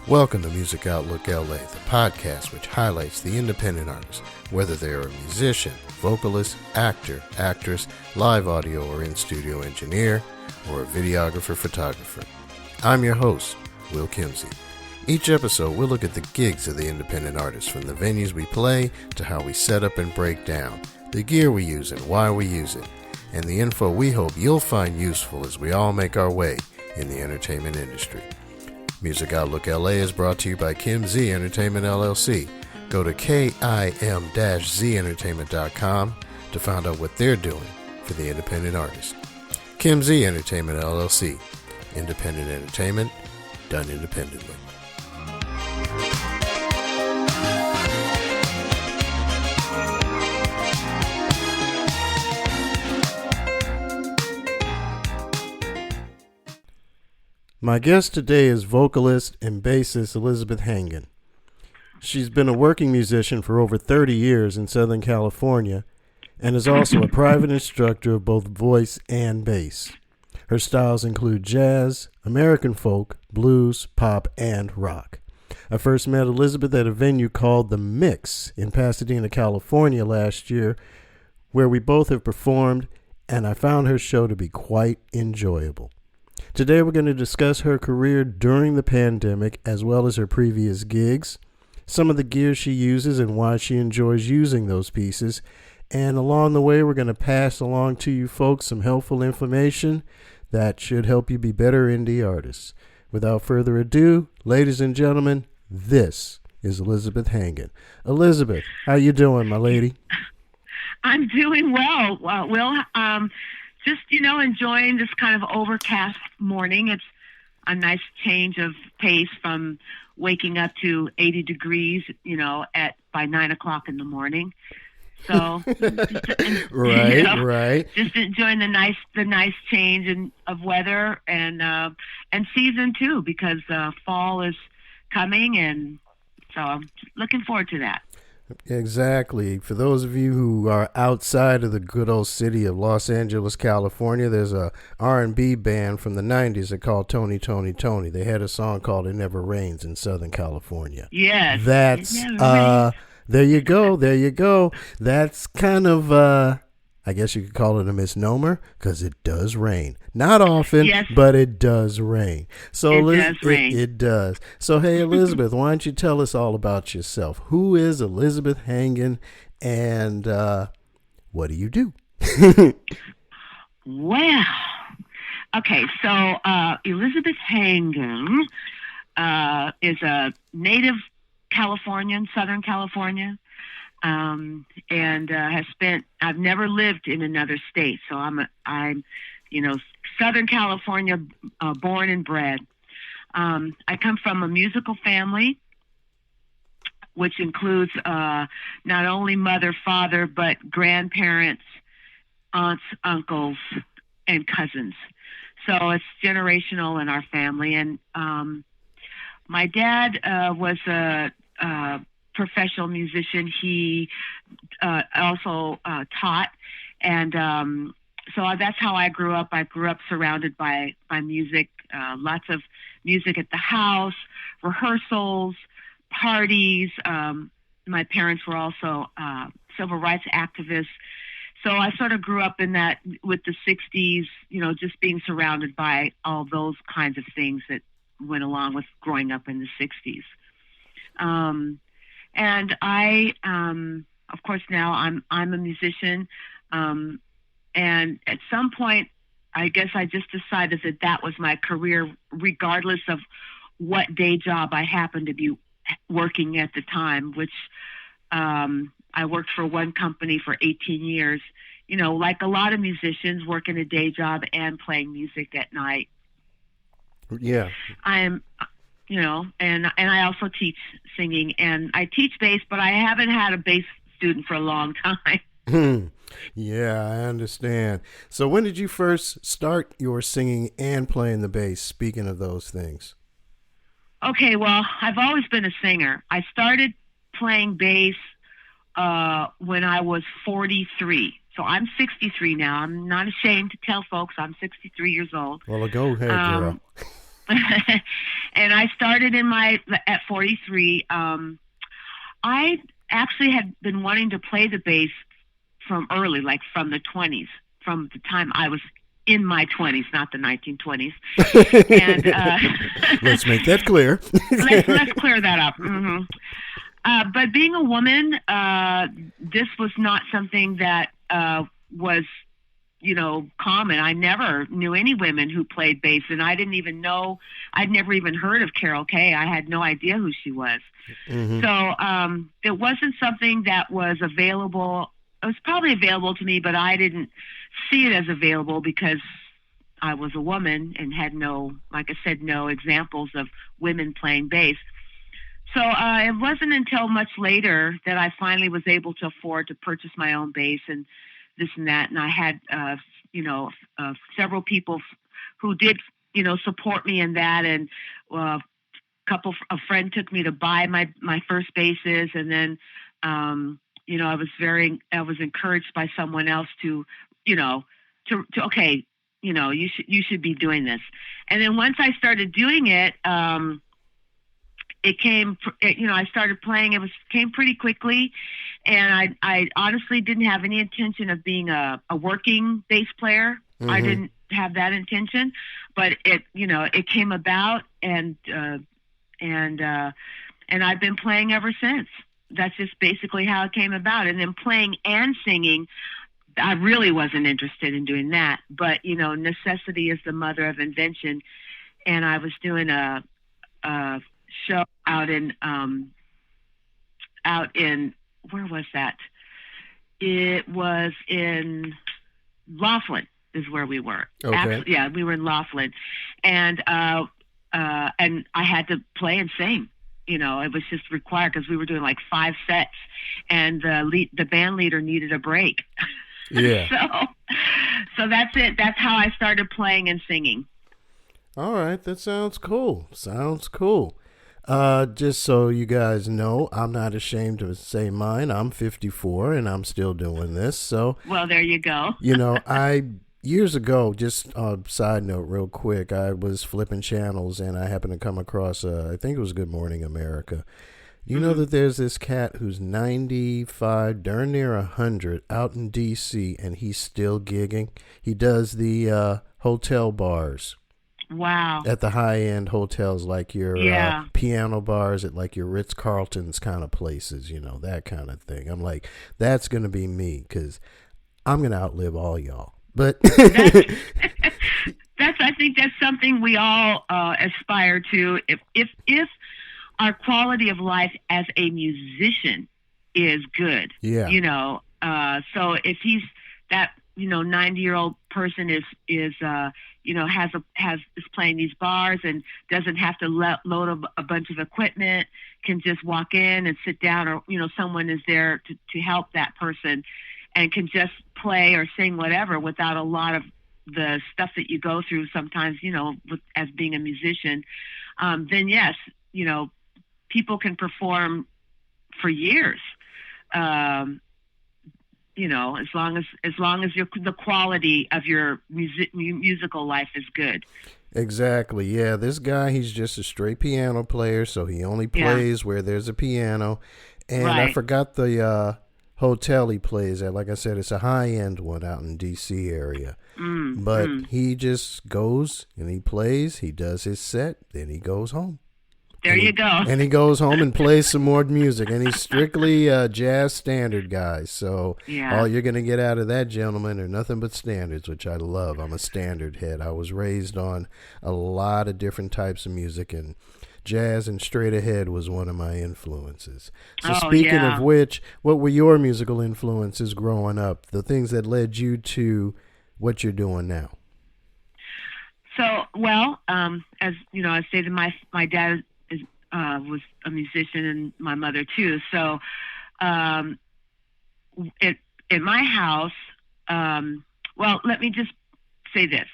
Welcome to Music Outlook LA, the podcast which highlights the independent artist, whether they are a musician, vocalist, actor, actress, live audio or in-studio engineer, or a videographer, photographer. I'm your host, Will Kimsey. Each episode, we'll look at the gigs of the independent artists, from the venues we play to how we set up and break down, the gear we use and why we use it, and the info we hope you'll find useful as we all make our way in the entertainment industry. Music Outlook LA is brought to you by KimZ Entertainment LLC. Go to kim-zentertainment.com to find out what they're doing for the independent artist. KimZ Entertainment LLC. Independent entertainment done independently. My guest today is vocalist and bassist Elizabeth Hangan. She's been a working musician for over 30 years in Southern California and is also a private instructor of both voice and bass. Her styles include jazz, American folk, blues, pop, and rock. I first met Elizabeth at a venue called the Mixx in Pasadena, California last year, where we both have performed, and I found her show to be quite enjoyable. Today we're going to discuss her career during the pandemic as well as her previous gigs, some of the gear she uses and why she enjoys using those pieces, and along the way we're going to pass along to you folks some helpful information that should help you be better indie artists. Without further ado, ladies and gentlemen, this is Elizabeth Hangan. Elizabeth, how you doing, my lady? I'm doing well. Will, just, enjoying this kind of overcast morning. It's a nice change of pace from waking up to 80 degrees, by 9 o'clock in the morning. So, right. Just enjoying the nice change of weather and season too, because fall is coming, and so I'm looking forward to that. Exactly. For those of you who are outside of the good old city of Los Angeles, California, there's a R&B band from the 90s that called Tony. They had a song called It Never Rains in Southern California. Yes. That's, there you go. That's kind of, I guess you could call it a misnomer, because it does rain. Not often, yes, but it does rain. So it does. So, hey, Elizabeth, why don't you tell us all about yourself? Who is Elizabeth Hangan, and what do you do? Well, okay, so Elizabeth Hangan is a native Californian, Southern California. I've never lived in another state. So I'm Southern California, born and bred. I come from a musical family, which includes, not only mother, father, but grandparents, aunts, uncles, and cousins. So it's generational in our family. And, my dad, was a professional musician. He also taught, and so that's how I grew up. I grew up surrounded by music, lots of music at the house, rehearsals, parties. My parents were also civil rights activists, so I sort of grew up in that with the 60s, just being surrounded by all those kinds of things that went along with growing up in the 60s. And I, of course, now I'm a musician, and at some point, I guess I just decided that was my career, regardless of what day job I happened to be working at the time, which I worked for one company for 18 years, like a lot of musicians, working a day job and playing music at night. Yeah. And I also teach singing, and I teach bass, but I haven't had a bass student for a long time. Yeah, I understand. So when did you first start your singing and playing the bass, speaking of those things? Okay, well, I've always been a singer. I started playing bass when I was 43. So I'm 63 now. I'm not ashamed to tell folks I'm 63 years old. Well, go ahead, girl. And I started at 43. I actually had been wanting to play the bass from early, like from the 20s, from the time I was in my 20s, not the 1920s. And let's make that clear. let's clear that up. Mm-hmm. But being a woman, this was not something that was, common. I never knew any women who played bass, and I didn't even know. I'd never even heard of Carol Kay. I had no idea who she was. Mm-hmm. So it wasn't something that was available. It was probably available to me, but I didn't see it as available because I was a woman and had no examples of women playing bass. So it wasn't until much later that I finally was able to afford to purchase my own bass and this and that. And I had, several people who did, support me in that. And a friend took me to buy my first basses. And then, I was encouraged by someone else to okay, you should be doing this. And then once I started doing it, I started playing. Came pretty quickly, and I honestly didn't have any intention of being a working bass player. Mm-hmm. I didn't have that intention, but it came about, and I've been playing ever since. That's just basically how it came about. And then playing and singing, I really wasn't interested in doing that, but necessity is the mother of invention, and I was doing a show out in where was that? It was in Laughlin is where we were. Okay. Actually, yeah, we were in Laughlin, and I had to play and sing. It was just required because we were doing like 5 sets, and the band leader needed a break. Yeah. So that's it. That's how I started playing and singing. All right, that sounds cool. Just so you guys know, I'm not ashamed to say mine. I'm 54 and I'm still doing this. So, well, there you go. Years ago, just a side note real quick, I was flipping channels and I happened to come across, I think it was Good Morning America. You know that there's this cat who's 95, darn near 100, out in D.C., and he's still gigging. He does the hotel bars. Wow. At the high-end hotels, like your piano bars at like your Ritz-Carlton's kind of places, that kind of thing. I'm like, that's going to be me because I'm going to outlive all y'all. But I think that's something we all aspire to. If our quality of life as a musician is good, so if he's that 90-year-old person is playing these bars and doesn't have to load a bunch of equipment, can just walk in and sit down, or someone is there to help that person, and can just play or sing whatever without a lot of the stuff that you go through sometimes, as being a musician, then yes, people can perform for years. As long as the quality of your musical life is good. Exactly. Yeah, this guy, he's just a straight piano player, so he only plays where there's a piano. And right. I forgot the hotel he plays at. Like I said, it's a high-end one out in D.C. area. But he just goes and he plays, he does his set, then he goes home. There you go. And he goes home and plays some more music. And he's strictly a jazz standard guy. So all you're going to get out of that gentleman are nothing but standards, which I love. I'm a standard head. I was raised on a lot of different types of music, and jazz and straight ahead was one of my influences. So speaking of which, what were your musical influences growing up? The things that led you to what you're doing now? So, well, as you know, I stated, my dad was a musician, and my mother too. So, in my house, well, let me just say this: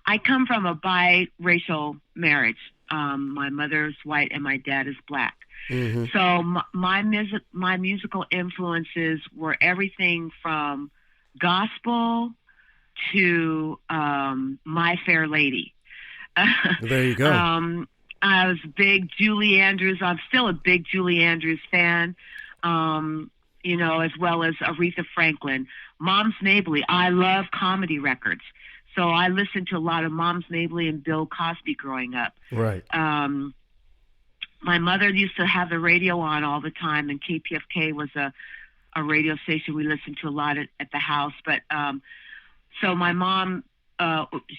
I come from a biracial marriage. My mother's white and my dad is black. Mm-hmm. So my musical influences were everything from gospel to My Fair Lady. There you go. I was a big Julie Andrews. I'm still a big Julie Andrews fan, as well as Aretha Franklin. Moms Mabley. I love comedy records. So I listened to a lot of Moms Mabley and Bill Cosby growing up. Right. My mother used to have the radio on all the time, and KPFK was a radio station we listened to a lot at the house. But so my mom,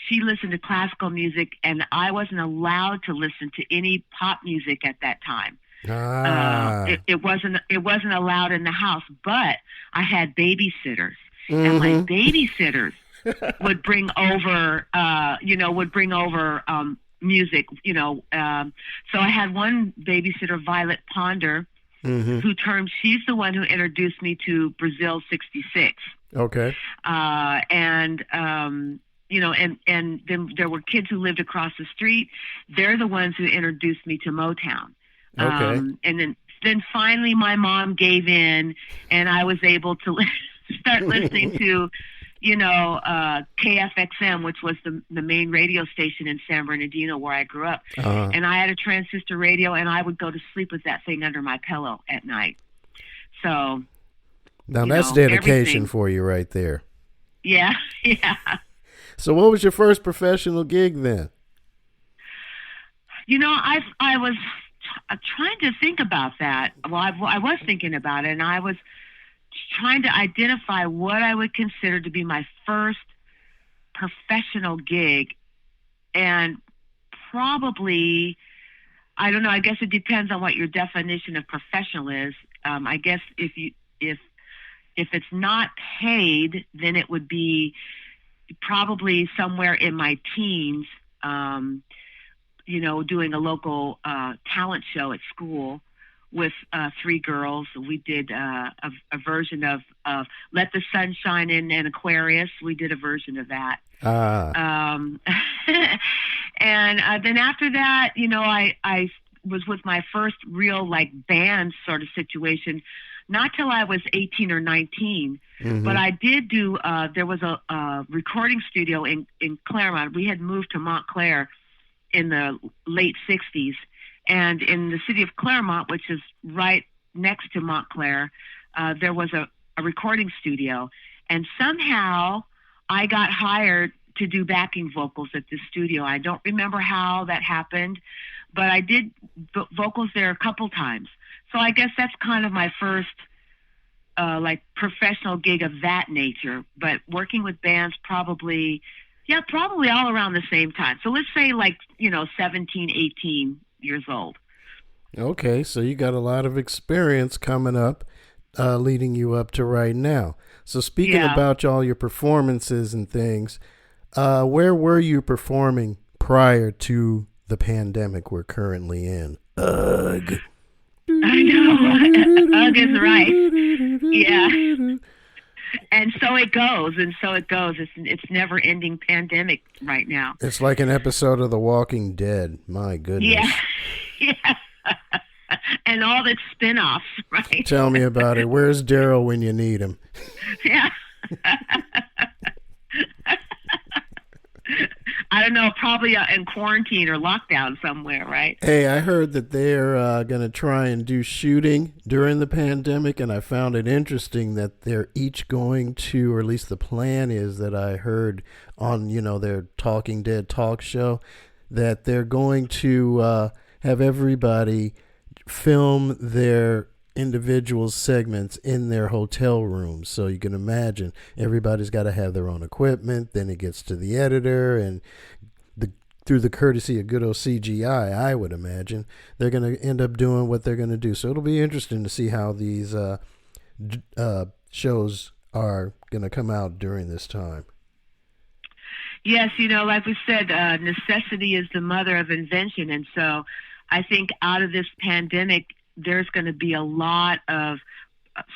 she listened to classical music, and I wasn't allowed to listen to any pop music at that time. It wasn't allowed in the house. But I had babysitters, and my babysitters would bring over, music. So I had one babysitter, Violet Ponder, she's the one who introduced me to Brazil '66. Okay. And then there were kids who lived across the street. They're the ones who introduced me to Motown. Okay. And then finally my mom gave in, and I was able to start listening to, KFXM, which was the main radio station in San Bernardino where I grew up. And I had a transistor radio, and I would go to sleep with that thing under my pillow at night. So now that's dedication for you right there. Yeah, yeah. So what was your first professional gig then? I was trying to think about that. Well, I was thinking about it, and I was trying to identify what I would consider to be my first professional gig. And probably, I don't know, I guess it depends on what your definition of professional is. I guess if it's not paid, then it would be probably somewhere in my teens, doing a local talent show at school with 3 girls. We did a version of Let the Sun Shine In and Aquarius. We did a version of that. And then after that, I was with my first real band sort of situation, not till I was 18 or 19. But I did do, there was a recording studio in Claremont. We had moved to Montclair in the late 60s. And in the city of Claremont, which is right next to Montclair, there was a recording studio. And somehow I got hired to do backing vocals at this studio. I don't remember how that happened, but I did vocals there a couple times. So I guess that's kind of my first professional gig of that nature. But working with bands probably all around the same time. So let's say 17, 18 years old. Okay, so you got a lot of experience coming up, leading you up to right now. So speaking about all your performances and things, where were you performing prior to the pandemic we're currently in? Ugh. I know. Ugh is right. Yeah. And so it goes. It's never ending pandemic right now. It's like an episode of The Walking Dead. My goodness. Yeah. Yeah. And all the spin-offs, right? Tell me about it. Where's Daryl when you need him? Yeah. I don't know, probably in quarantine or lockdown somewhere, right? Hey, I heard that they're going to try and do shooting during the pandemic, and I found it interesting that they're each going to, or at least the plan is that I heard on, their Talking Dead talk show, that they're going to have everybody film their individual segments in their hotel rooms. So you can imagine everybody's got to have their own equipment. Then it gets to the editor, and through the courtesy of good old CGI, I would imagine they're going to end up doing what they're going to do. So it'll be interesting to see how these shows are going to come out during this time. Yes, like we said, necessity is the mother of invention. And so I think out of this pandemic, there's going to be a lot of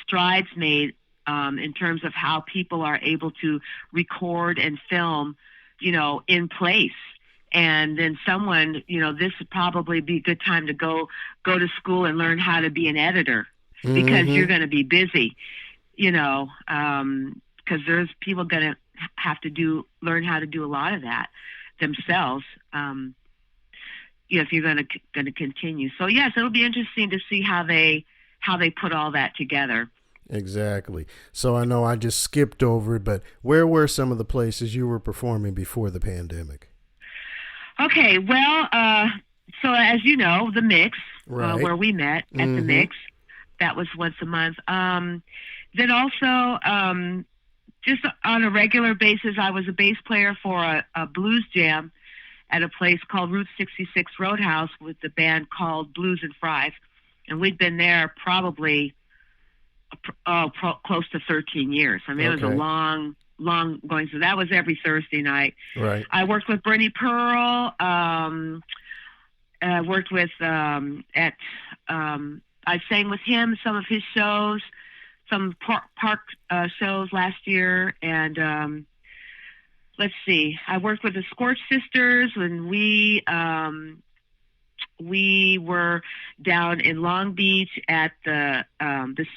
strides made in terms of how people are able to record and film, in place. And then someone, this would probably be a good time to go to school and learn how to be an editor, because you're going to be busy, because there's people going to have to learn how to do a lot of that themselves. if you're going to continue. So yes, it'll be interesting to see how they put all that together. Exactly. So I know I just skipped over it, but where were some of the places you were performing before the pandemic? Okay, well, so as you know, the Mixx, Right. where we met at the Mixx, that was once a month. Then also, just on a regular basis, I was a bass player for a blues jam at a place called Route 66 Roadhouse with the band called Blues and Fries. And we'd been there probably close to 13 years. I mean, It was a long going. So that was every Thursday night. Right. I worked with Bernie Pearl. Worked with I sang with him some of his shows, some park shows last year, and let's see. I worked with the Scorch Sisters when we were down in Long Beach at the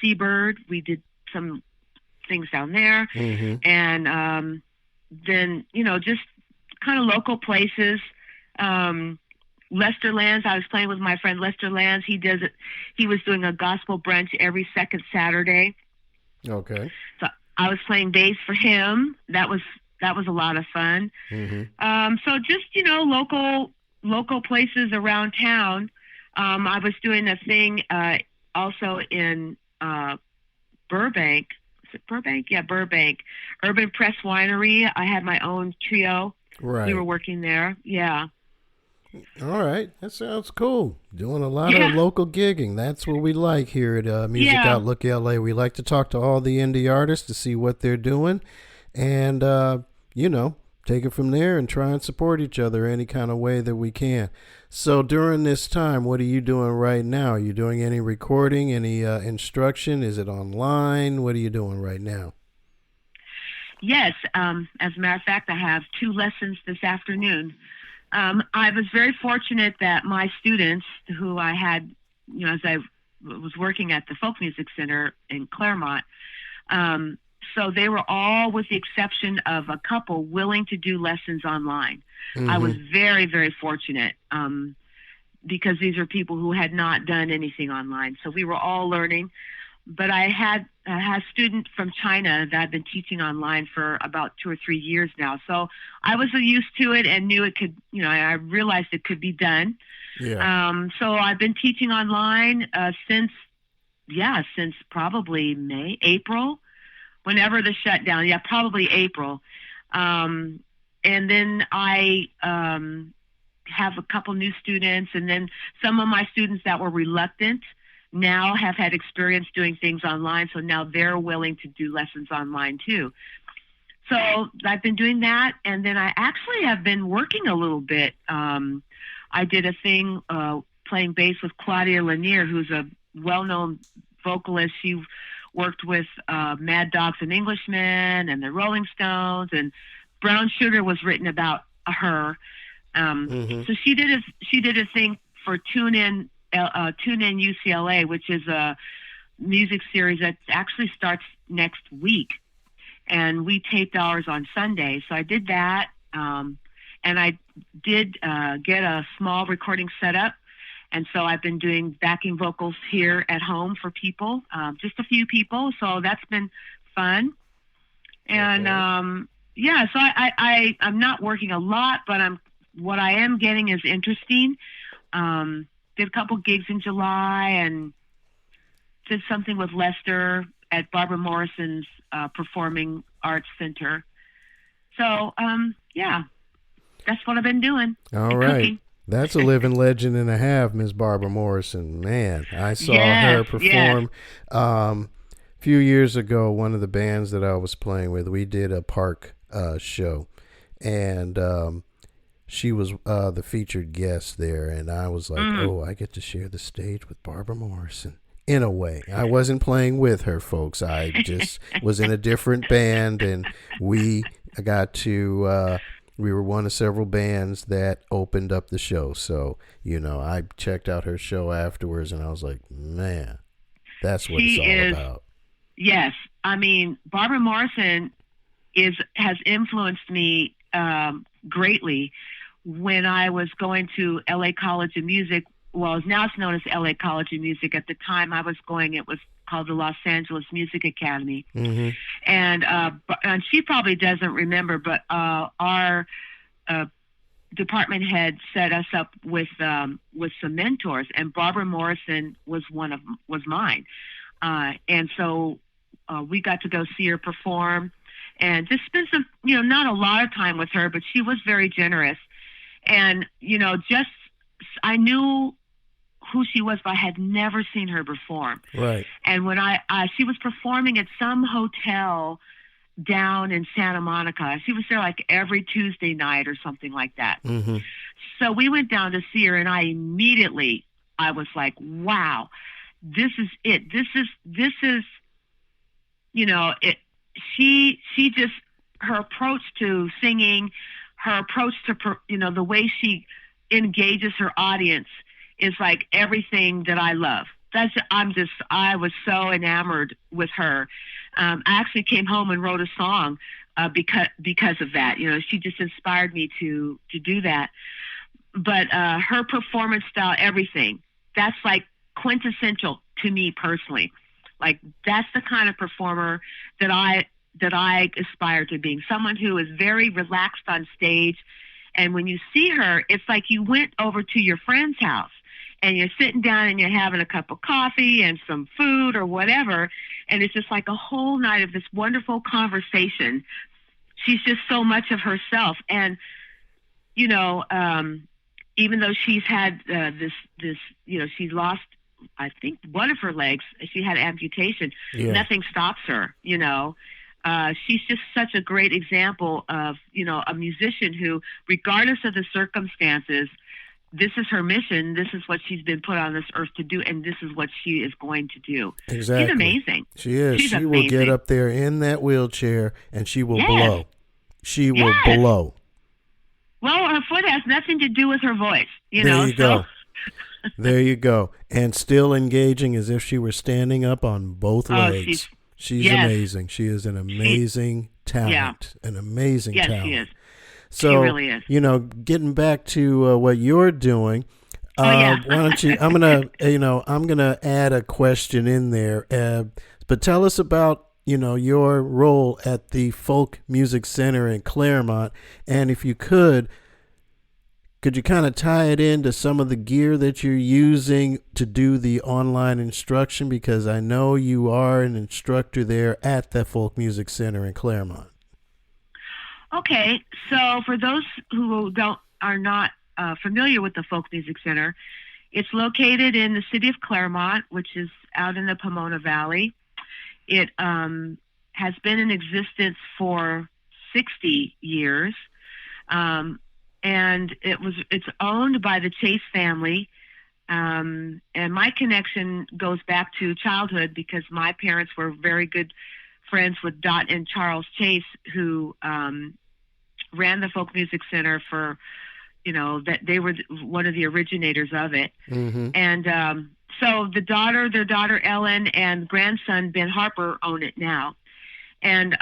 Seabird. We did some things down there, and then just kind of local places. Lester Lands, I was playing with my friend Lester Lands. He was doing a gospel brunch every second Saturday. Okay. So I was playing bass for him. That was a lot of fun. So just local places around town. I was doing a thing also in Burbank. Is it Burbank? Yeah, Burbank. Urban Press Winery. I had my own trio. Right. We were working there. Yeah. All right. That sounds cool. Doing a lot of local gigging. That's what we like here at musicoutlookla. LA. We like to talk to all the indie artists to see what they're doing and, take it from there and try and support each other any kind of way that we can. So during this time, what are you doing right now? Are you doing any recording, any instruction? Is it online? What are you doing right now? Yes. As a matter of fact, I have 2 lessons this afternoon. I was very fortunate that my students who I had, as I was working at the Folk Music Center in Claremont, so they were all, with the exception of a couple, willing to do lessons online. I was very, very fortunate because these are people who had not done anything online. So we were all learning. But I had a student from China that I've been teaching online for about 2 or 3 years now. So I was used to it and knew it could, I realized it could be done. Yeah. So I've been teaching online since probably April, whenever the shutdown. Yeah, probably April. And then I have a couple new students, and then some of my students that were reluctant now have had experience doing things online, so now they're willing to do lessons online too. So I've been doing that, and then I actually have been working a little bit. I did a thing playing bass with Claudia Lanier, who's a well-known vocalist. She worked with Mad Dogs and Englishmen and the Rolling Stones, and Brown Sugar was written about her. So she did a thing for Tune In UCLA, which is a music series that actually starts next week, and we taped ours on Sunday. So I did that, and I did get a small recording setup, and so I've been doing backing vocals here at home for people, just a few people. So that's been fun, and so I'm not working a lot, but what I am getting is interesting. Did a couple gigs in July and did something with Lester at Barbara Morrison's Performing Arts Center. So, that's what I've been doing. All right. Cooking. That's a living legend and a half, Miss Barbara Morrison. Man, I saw her perform a few years ago. One of the bands that I was playing with, we did a park show, and she was the featured guest there, and I was like, oh, I get to share the stage with Barbara Morrison. In a way. I wasn't playing with her, folks. I just was in a different band, and we got to, we were one of several bands that opened up the show. So, I checked out her show afterwards, and I was like, man, that's what it's all about. Yes. I mean, Barbara Morrison has influenced me greatly when I was going to LA College of Music. Well, now it's known as LA College of Music. At the time I was going, it was called the Los Angeles Music Academy. Mm-hmm. And she probably doesn't remember, but our department head set us up with some mentors, and Barbara Morrison was mine. And so we got to go see her perform and just spend some, not a lot of time with her, but she was very generous. And, I knew who she was, but I had never seen her perform. Right. And when she was performing at some hotel down in Santa Monica. She was there like every Tuesday night or something like that. Mm-hmm. So we went down to see her, and I was like, wow, this is it. This is, it. She just, her approach to singing, her approach to, the way she engages her audience is like everything that I love. I was so enamored with her. I actually came home and wrote a song because of that. She just inspired me to do that. But her performance style, everything, that's like quintessential to me personally. Like that's the kind of performer that I aspire to being. Someone who is very relaxed on stage, and when you see her, it's like you went over to your friend's house and you're sitting down and you're having a cup of coffee and some food or whatever, and it's just like a whole night of this wonderful conversation. She's just so much of herself, and even though she's had this, she's lost, I think, one of her legs. She had amputation. Yeah. Nothing stops her. She's just such a great example of a musician who, regardless of the circumstances, this is her mission. This is what she's been put on this earth to do, and this is what she is going to do. Exactly. She's amazing. She is. She's she amazing. Will get up there in that wheelchair, and she will blow. She will blow. Well, her foot has nothing to do with her voice. There you go. There you go. And still engaging as if she were standing up on both legs. She's amazing. She is an amazing talent. An amazing talent. Yes, she is. So, she really is. Getting back to what you're doing, why don't you? I'm gonna add a question in there. But tell us about your role at the Folk Music Center in Claremont, and if you could you kind of tie it into some of the gear that you're using to do the online instruction? Because I know you are an instructor there at the Folk Music Center in Claremont. Okay, so for those who are not familiar with the Folk Music Center, it's located in the city of Claremont, which is out in the Pomona Valley. It has been in existence for 60 years. And it's owned by the Chase family. And my connection goes back to childhood because my parents were very good friends with Dot and Charles Chase, who ran the Folk Music Center for, that they were one of the originators of it. Mm-hmm. And so their daughter Ellen and grandson Ben Harper own it now. And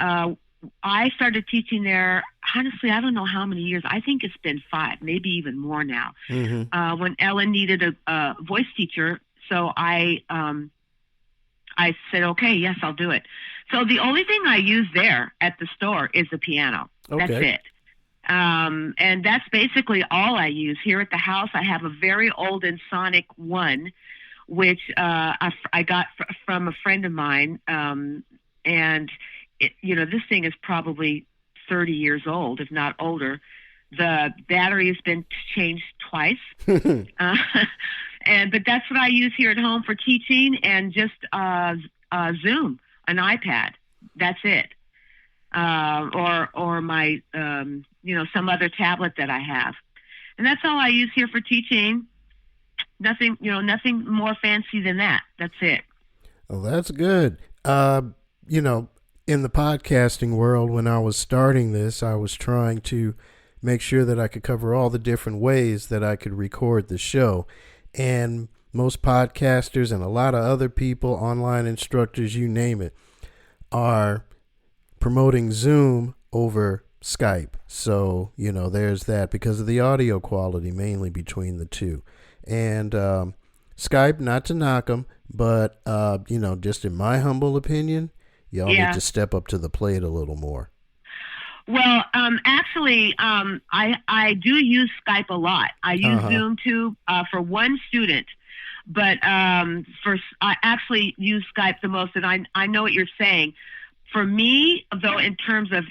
I started teaching there, honestly, I don't know how many years. I think it's been 5, maybe even more now. Mm-hmm. When Ellen needed a voice teacher, so I said, okay, yes, I'll do it. So the only thing I use there at the store is the piano. Okay. That's it. And that's basically all I use. Here at the house, I have a very old Ensoniq 1, which I got from a friend of mine, and this thing is probably 30 years old, if not older. The battery has been changed twice. But that's what I use here at home for teaching, and just Zoom, an iPad. That's it. Or my, some other tablet that I have. And that's all I use here for teaching. Nothing more fancy than that. That's it. Oh, that's good. In the podcasting world, when I was starting this, I was trying to make sure that I could cover all the different ways that I could record the show. And most podcasters and a lot of other people, online instructors, you name it, are promoting Zoom over Skype. So, there's that because of the audio quality mainly between the two. And Skype, not to knock them, but, just in my humble opinion, y'all need to step up to the plate a little more. Well, actually, I do use Skype a lot. I use Zoom too for one student, but I actually use Skype the most. And I know what you're saying. For me, though, in terms of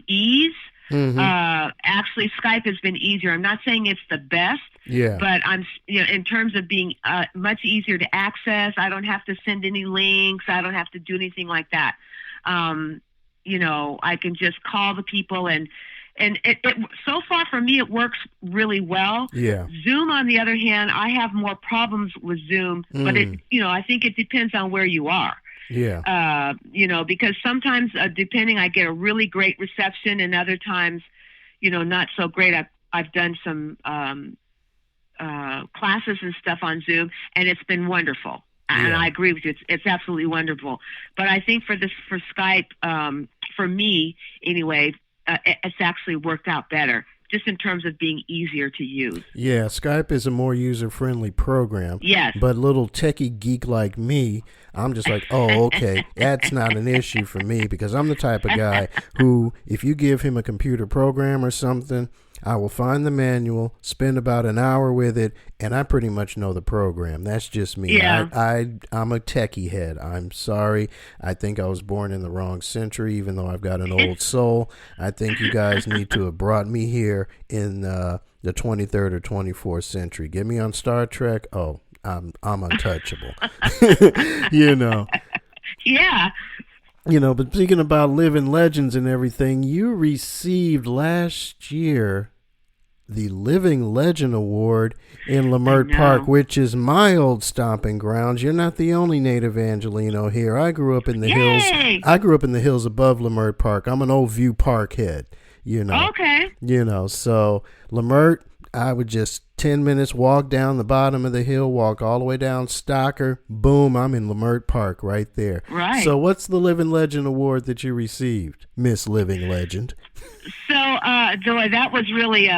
ease, actually Skype has been easier. I'm not saying it's the best, but in terms of being much easier to access. I don't have to send any links. I don't have to do anything like that. I can just call the people and it so far for me, it works really well. Yeah. Zoom, on the other hand, I have more problems with Zoom, but I think it depends on where you are. Yeah. Because sometimes, depending, I get a really great reception, and other times, not so great. I've done some classes and stuff on Zoom, and it's been wonderful. And I agree with you. It's absolutely wonderful. But I think for Skype, for me anyway, it's actually worked out better, just in terms of being easier to use. Yeah, Skype is a more user-friendly program. Yes. But little techie geek like me, I'm just like, oh, okay, that's not an issue for me, because I'm the type of guy who, if you give him a computer program or something, I will find the manual, spend about an hour with it, and I pretty much know the program. That's just me. Yeah. I'm a techie head. I'm sorry. I think I was born in the wrong century, even though I've got an old soul. I think you guys need to have brought me here in the 23rd or 24th century. Get me on Star Trek. Oh, I'm untouchable. Yeah. But thinking about living legends and everything, you received last year the Living Legend Award in Leimert Park, which is my old stomping grounds. You're not the only native Angelino here. I grew up in the hills. I grew up in the hills above Leimert Park. I'm an Old View Park head, Okay. So Leimert, I would just 10 minutes walk down the bottom of the hill, walk all the way down Stocker. Boom, I'm in Leimert Park right there. Right. So what's the Living Legend Award that you received, Miss Living Legend? So that was really,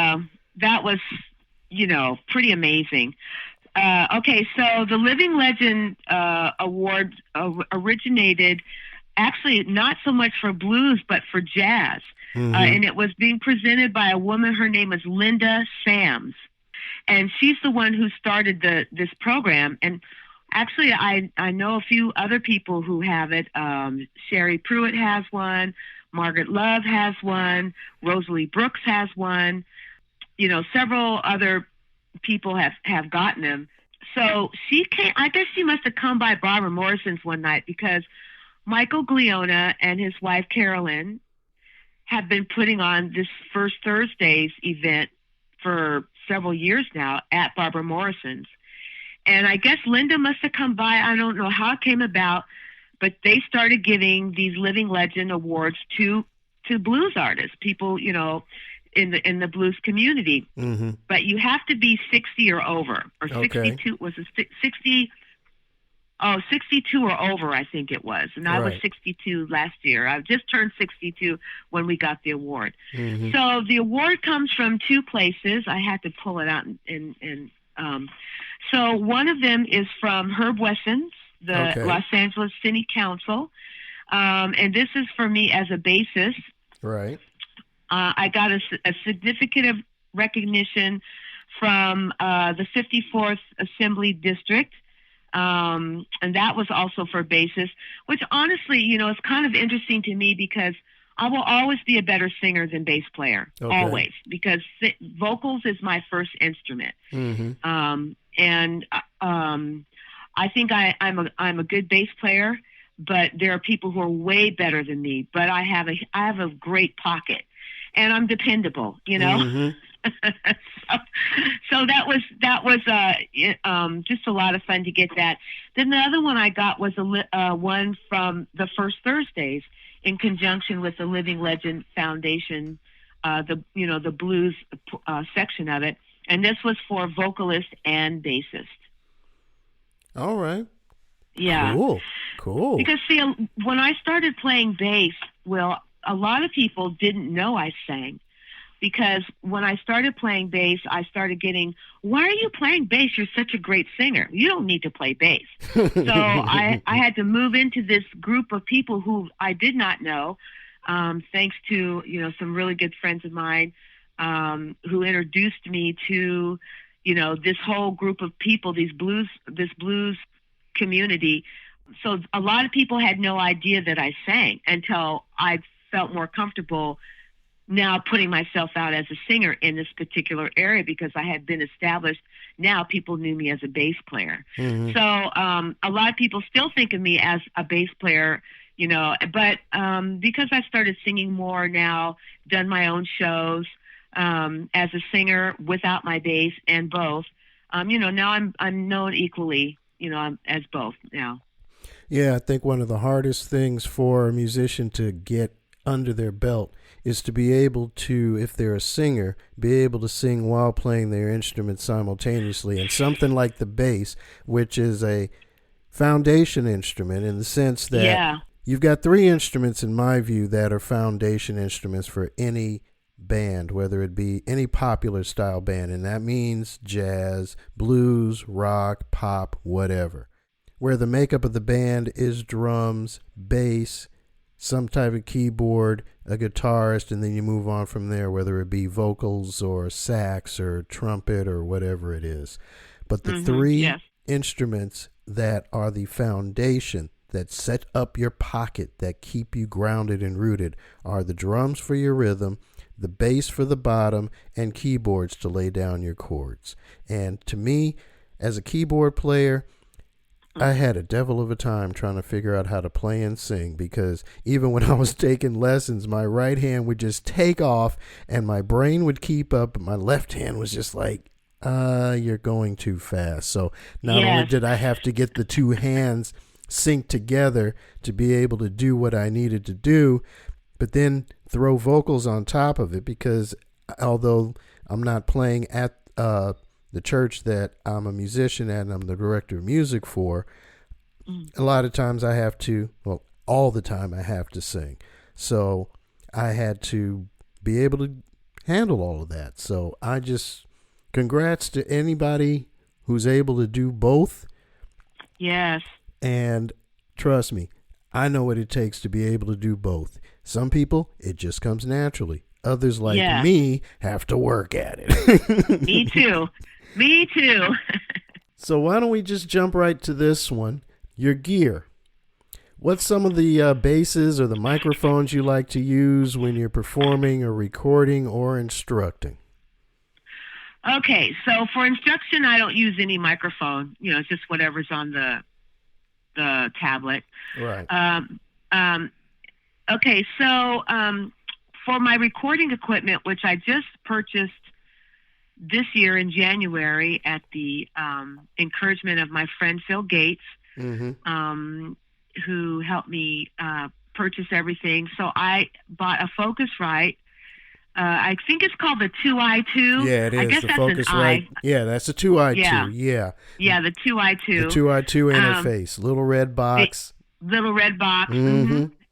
pretty amazing. Okay, so the Living Legend Award originated actually not so much for blues, but for jazz. And it was being presented by a woman. Her name is Linda Sams. And she's the one who started this program. And actually, I know a few other people who have it. Sherry Pruitt has one. Margaret Love has one. Rosalie Brooks has one. Several other people have gotten them. So she came. I guess she must have come by Barbara Morrison's one night, because Michael Gliona and his wife Carolyn have been putting on this First Thursdays event for several years now at Barbara Morrison's. And I guess Linda must have come by. I don't know how it came about, but they started giving these Living Legend Awards to blues artists, people, in the blues community. Mm-hmm. But you have to be 60 or over, or 62. Was it 60? Oh, 62 or over, I think it was. And I was 62 last year. I just turned 62 when we got the award. Mm-hmm. So the award comes from two places. I had to pull it out. So one of them is from Herb Wessons, the Los Angeles City Council. And this is for me as a bassist. Right. I got a significant of recognition from the 54th Assembly District. And that was also for bassists, which honestly, is kind of interesting to me, because I will always be a better singer than bass player, always, because vocals is my first instrument. Mm-hmm. And I think I'm a good bass player, but there are people who are way better than me. But I have a great pocket, and I'm dependable, Mm-hmm. So that was just a lot of fun to get that. Then the other one I got was one from the First Thursdays in conjunction with the Living Legend Foundation, the blues section of it, and this was for vocalist and bassist. All right. Yeah. Cool. Because see, when I started playing bass, a lot of people didn't know I sang, because when I started playing bass, I started getting, why are you playing bass? You're such a great singer. You don't need to play bass. So I had to move into this group of people who I did not know, thanks to, some really good friends of mine who introduced me to, this whole group of people, this blues community. So a lot of people had no idea that I sang until I felt more comfortable now putting myself out as a singer in this particular area, because I had been established. Now people knew me as a bass player. Mm-hmm. So a lot of people still think of me as a bass player, but because I started singing more now, done my own shows as a singer without my bass and both, now I'm known equally, as both now. Yeah, I think one of the hardest things for a musician to get under their belt is to be able to, if they're a singer, be able to sing while playing their instrument simultaneously. And something like the bass, which is a foundation instrument in the sense that you've got three instruments, in my view, that are foundation instruments for any band, whether it be any popular style band. And that means jazz, blues, rock, pop, whatever. Where the makeup of the band is drums, bass, some type of keyboard, a guitarist, and then you move on from there, whether it be vocals or sax or trumpet or whatever it is. But the three instruments that are the foundation, that set up your pocket, that keep you grounded and rooted, are the drums for your rhythm, the bass for the bottom, and keyboards to lay down your chords. And to me, as a keyboard player, I had a devil of a time trying to figure out how to play and sing, because even when I was taking lessons, my right hand would just take off and my brain would keep up, but my left hand was just like, you're going too fast. So not only did I have to get the two hands synced together to be able to do what I needed to do, but then throw vocals on top of it, because although I'm not playing at the church that I'm a musician at and I'm the director of music for, a lot of times I have to, all the time I have to sing. So I had to be able to handle all of that. So I just, congrats to anybody who's able to do both. Yes. And trust me, I know what it takes to be able to do both. Some people, it just comes naturally. Others, like me, have to work at it. Me too. Me too. So why don't we just jump right to this one? Your gear. What's some of the basses or the microphones you like to use when you're performing or recording or instructing? Okay, so for instruction, I don't use any microphone. It's just whatever's on the tablet. Right. Okay, so for my recording equipment, which I just purchased this year in January at the encouragement of my friend Phil Gates, who helped me purchase everything. So I bought a Focusrite. I think it's called the 2i2. Yeah, it is. I guess the that's Focusrite. Yeah, that's a 2i2. Yeah, the 2i2. The 2i2 interface. Little red box. Little red box.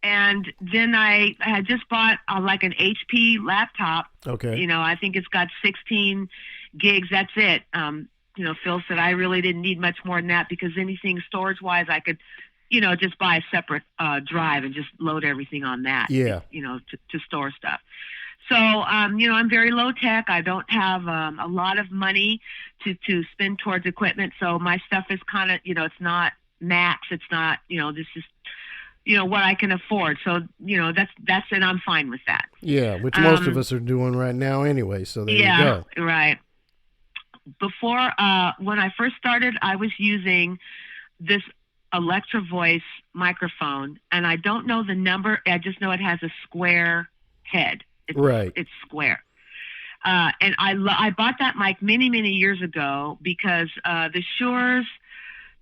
And then I had just bought like an HP laptop. Okay. I think it's got 16 gigs. That's it. Phil said I really didn't need much more than that, because anything storage-wise, I could, just buy a separate drive and just load everything on that. Yeah. To store stuff. So, I'm very low tech. I don't have a lot of money to spend towards equipment. So my stuff is kind of, it's not max. It's not, this is, what I can afford. So, that's it. I'm fine with that. Yeah, which most of us are doing right now anyway. So there you go. Yeah, right. Before, when I first started, I was using this Electro voice microphone, and I don't know the number. I just know it has a square head. It's square. And I bought that mic many, many years ago because the Shure's,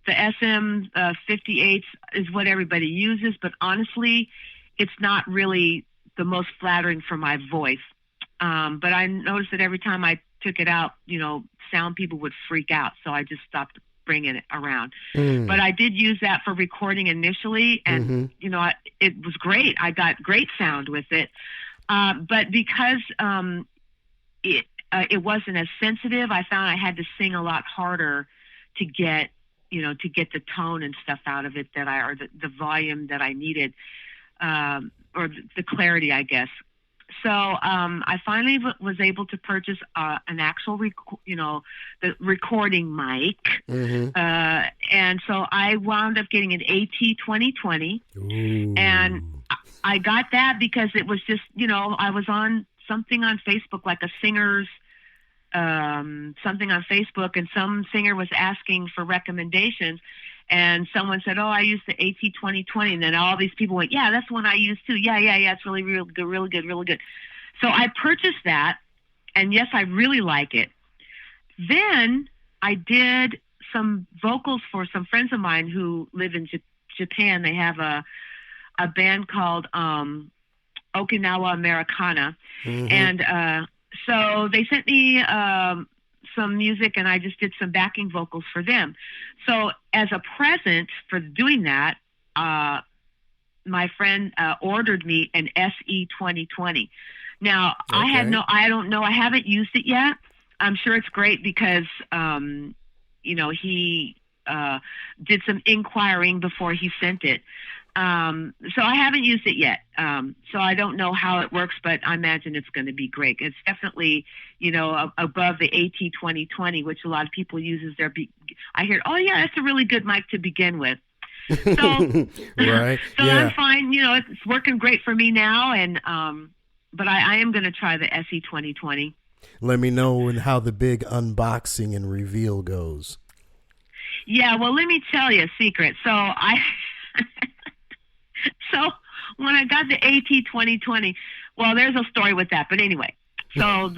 the SM58s is what everybody uses, but honestly, it's not really the most flattering for my voice. But I noticed that every time I took it out, sound people would freak out, so I just stopped spring in it around. Mm. But I did use that for recording initially, and it was great. I got great sound with it. But because it wasn't as sensitive, I found I had to sing a lot harder to get the tone and stuff out of it or the volume that I needed, or the clarity, I guess. So I finally was able to purchase an actual, the recording mic, and so I wound up getting an AT2020, and I got that because it was just, I was on something on Facebook, like a singer's something on Facebook, and some singer was asking for recommendations, and someone said, "Oh, I used the AT2020," and then all these people went, "Yeah, that's one I use too. Yeah, it's really, real good, really good, really good." So I purchased that, and yes, I really like it. Then I did some vocals for some friends of mine who live in Japan. They have a band called Okinawa Americana, and so they sent me some music, and I just did some backing vocals for them. So as a present for doing that, my friend ordered me an SE2020. Now, okay. I don't know, I haven't used it yet. I'm sure it's great because, he did some inquiring before he sent it. So I haven't used it yet. So I don't know how it works, but I imagine it's going to be great. It's definitely, above the AT2020, which a lot of people use as their, I hear, oh yeah, that's a really good mic to begin with. So, right. So yeah. I'm fine. It's working great for me now. And, but I am going to try the SE2020. Let me know how the big unboxing and reveal goes. Yeah. Well, let me tell you a secret. So when I got the AT2020, well, there's a story with that. But anyway, well,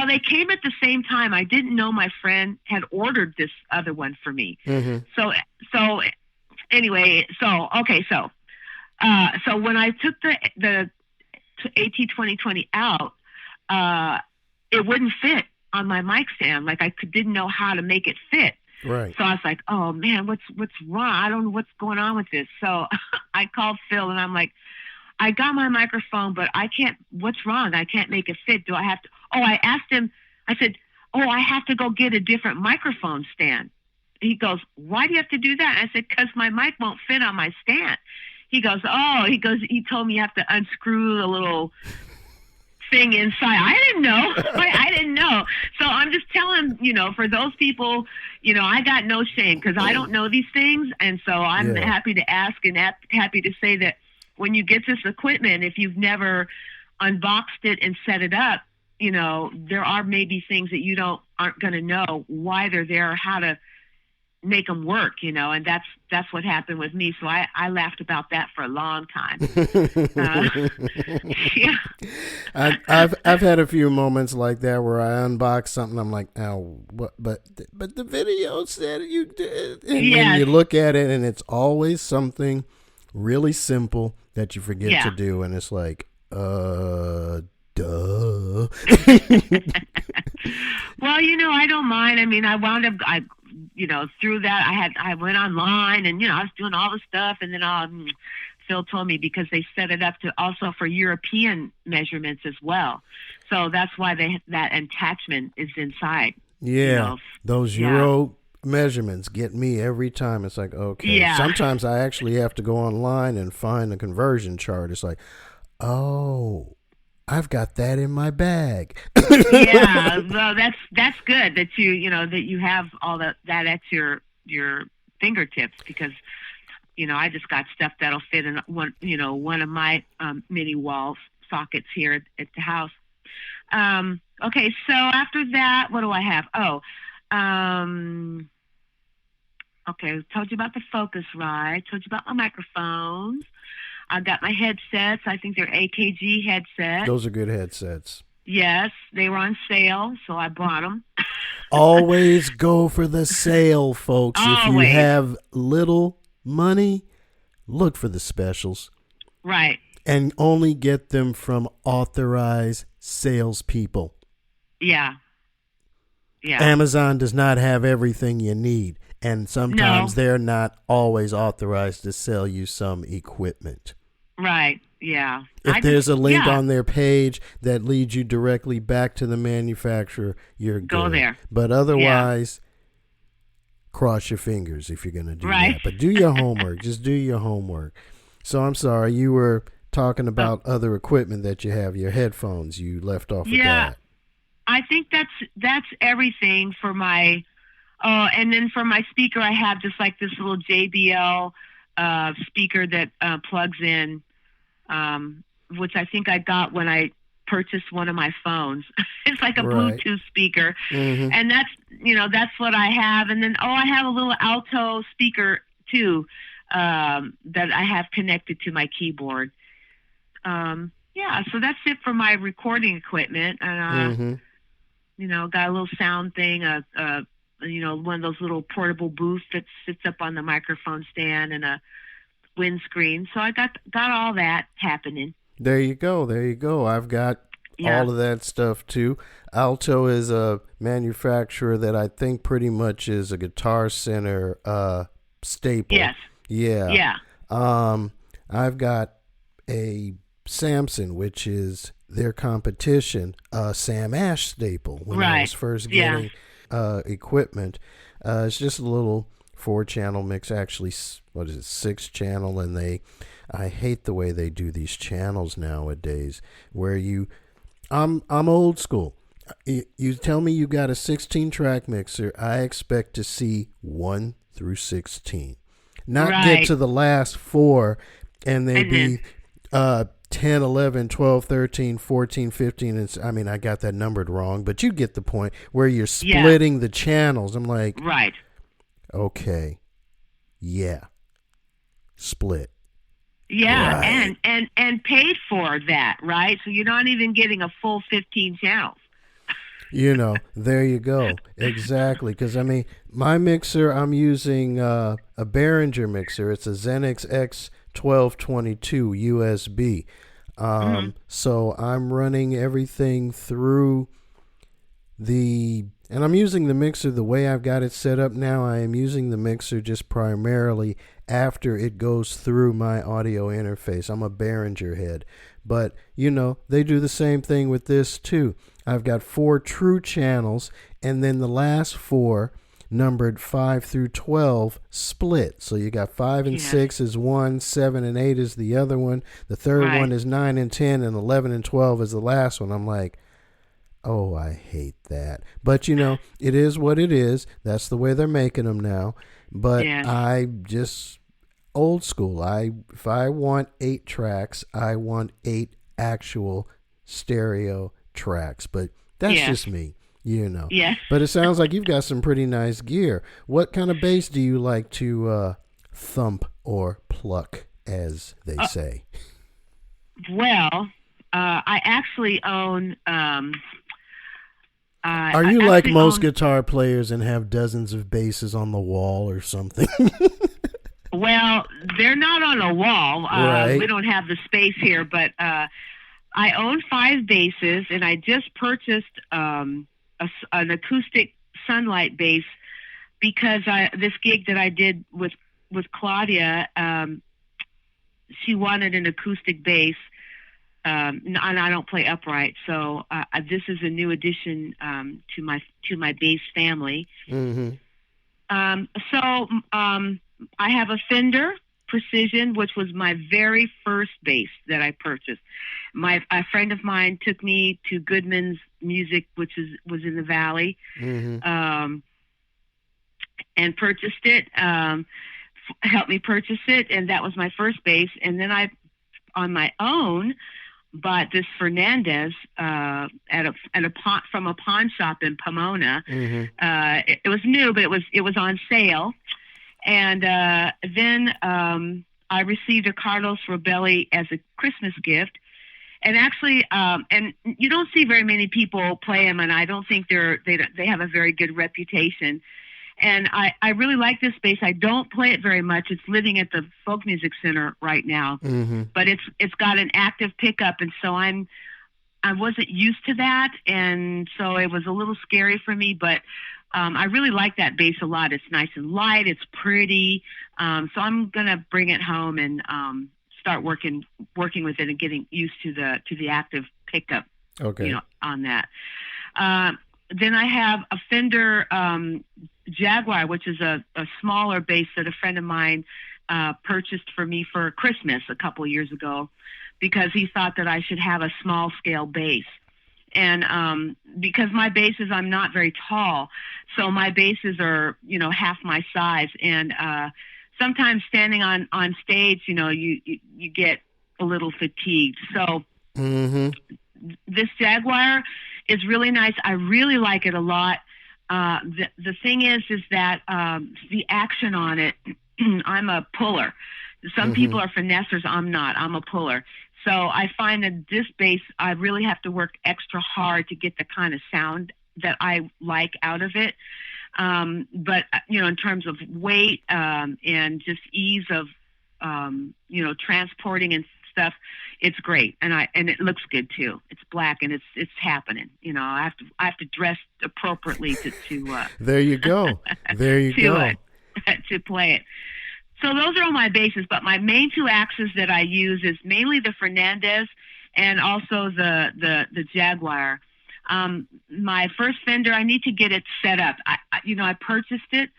they came at the same time. I didn't know my friend had ordered this other one for me. So anyway, so when I took the AT2020 out, it wouldn't fit on my mic stand. Like I didn't know how to make it fit. Right. So I was like, oh man, what's wrong? I don't know what's going on with this. So I called Phil and I'm like, I got my microphone, but what's wrong? I can't make it fit. Do I have to? Oh, I asked him, I said, I have to go get a different microphone stand. He goes, why do you have to do that? I said, because my mic won't fit on my stand. He told me you have to unscrew a little thing inside. I didn't know. I didn't know. So I'm just telling, for those people, I got no shame because I don't know these things. And so I'm happy to ask and happy to say that when you get this equipment, if you've never unboxed it and set it up, there are maybe things that you aren't going to know why they're there, or how to make them work, and that's what happened with me. So I laughed about that for a long time. Yeah. I've had a few moments like that where I unbox something. I'm like, oh, but the video said you did, and then you look at it, and it's always something really simple that you forget to do, and it's like, duh. Well, I don't mind. I mean, I wound up, through that, I went online and, I was doing all the stuff. And then Phil told me because they set it up to also for European measurements as well. So that's why that attachment is inside. Yeah. Those Euro measurements get me every time. It's like, okay. Yeah. Sometimes I actually have to go online and find a conversion chart. It's like, oh, I've got that in my bag. Yeah, well, that's good that you have all that at your fingertips, because I just got stuff that'll fit in one of my mini wall sockets here at the house. Okay, so after that, what do I have? Okay, I told you about the Focusrite. Told you about my microphones. I got my headsets. I think they're AKG headsets. Those are good headsets. Yes, they were on sale, so I bought them. Always go for the sale, folks. Always. If you have little money, look for the specials. Right. And only get them from authorized salespeople. Yeah. Yeah. Amazon does not have everything you need, and sometimes they're not always authorized to sell you some equipment. Right. Yeah. If there's a link on their page that leads you directly back to the manufacturer, you're good. Go there. But otherwise, cross your fingers if you're going to do that. But do your homework. Just do your homework. So I'm sorry, you were talking about other equipment that you have, your headphones. You left off with that. I think that's everything for my. And then for my speaker, I have just like this little JBL speaker that plugs in, which I think I got when I purchased one of my phones. It's like a Bluetooth speaker, and that's what I have. And then I have a little alto speaker too that I have connected to my keyboard. So that's it for my recording equipment. And got a little sound thing, one of those little portable booths that sits up on the microphone stand, and a windscreen. So I got all that happening. There you go. I've got all of that stuff too. Alto is a manufacturer that I think pretty much is a Guitar Center staple. Yes. Yeah. I've got a Samson, which is their competition, Sam Ash staple when I was first getting equipment. It's just a little 4-channel mix, actually, 6-channel, and I hate the way they do these channels nowadays, where I'm old school. You tell me you got a 16-track mixer, I expect to see 1 through 16. Not get to the last 4, and they be 10, 11, 12, 13, 14, 15. I got that numbered wrong, but you get the point where you're splitting the channels. I'm like, okay, split. Yeah, right. and paid for that, right? So you're not even getting a full 15 channels. There you go. Exactly. Because, my mixer, I'm using a Behringer mixer. It's a Xenix X1222 USB. So I'm running everything through and I'm using the mixer the way I've got it set up now. I am using the mixer just primarily after it goes through my audio interface. I'm a Behringer head. But, they do the same thing with this too. I've got 4 true channels, and then the last 4, numbered 5 through 12, split. So you got 5 and 6 is one, 7 and 8 is the other one. The third one is 9 and 10, and 11 and 12 is the last one. I'm like, oh, I hate that. But, it is what it is. That's the way they're making them now. But I just, old school. If I want 8 tracks, I want 8 actual stereo tracks. But that's just me. Yes. But it sounds like you've got some pretty nice gear. What kind of bass do you like to thump or pluck, as they say? Well, I actually own... Are you like most guitar players and have dozens of basses on the wall or something? Well, they're not on a wall. We don't have the space here, but I own 5 basses, and I just purchased an acoustic Sunlight bass because this gig that I did with Claudia, she wanted an acoustic bass, and I don't play upright, so this is a new addition to my bass family. I have a Fender Precision, which was my very first bass that I purchased. A friend of mine took me to Goodman's Music, which was in the Valley, and purchased it. Helped me purchase it, and that was my first bass. And then I, on my own, bought this Fernandez from a pawn shop in Pomona. It was new, but it was on sale. And then I received a Carlos Robelli as a Christmas gift. And actually, and you don't see very many people play them, and I don't think they have a very good reputation. And I really like this bass. I don't play it very much. It's living at the Folk Music Center right now, but it's got an active pickup, and so I'm I wasn't used to that, and so it was a little scary for me, but I really like that bass a lot. It's nice and light. It's pretty. So I'm gonna bring it home and start working with it and getting used to the active pickup. Okay. On that. Then I have a Fender Jaguar, which is a smaller bass that a friend of mine purchased for me for Christmas a couple of years ago, because he thought that I should have a small scale bass. And because my basses, I'm not very tall, so my basses are, half my size. And sometimes standing on stage, you get a little fatigued. So this Jaguar is really nice. I really like it a lot. The thing is that the action on it, I'm a puller. Some people are finessers. I'm not. I'm a puller. So I find that this bass, I really have to work extra hard to get the kind of sound that I like out of it. But, in terms of weight and just ease of, transporting and stuff, it's great. And it looks good too. It's black and it's happening. I have to dress appropriately to there you go. There you go. To play it. So those are all my basses, but my main two axes that I use is mainly the Fernandez and also the Jaguar. My first Fender, I need to get it set up. I purchased it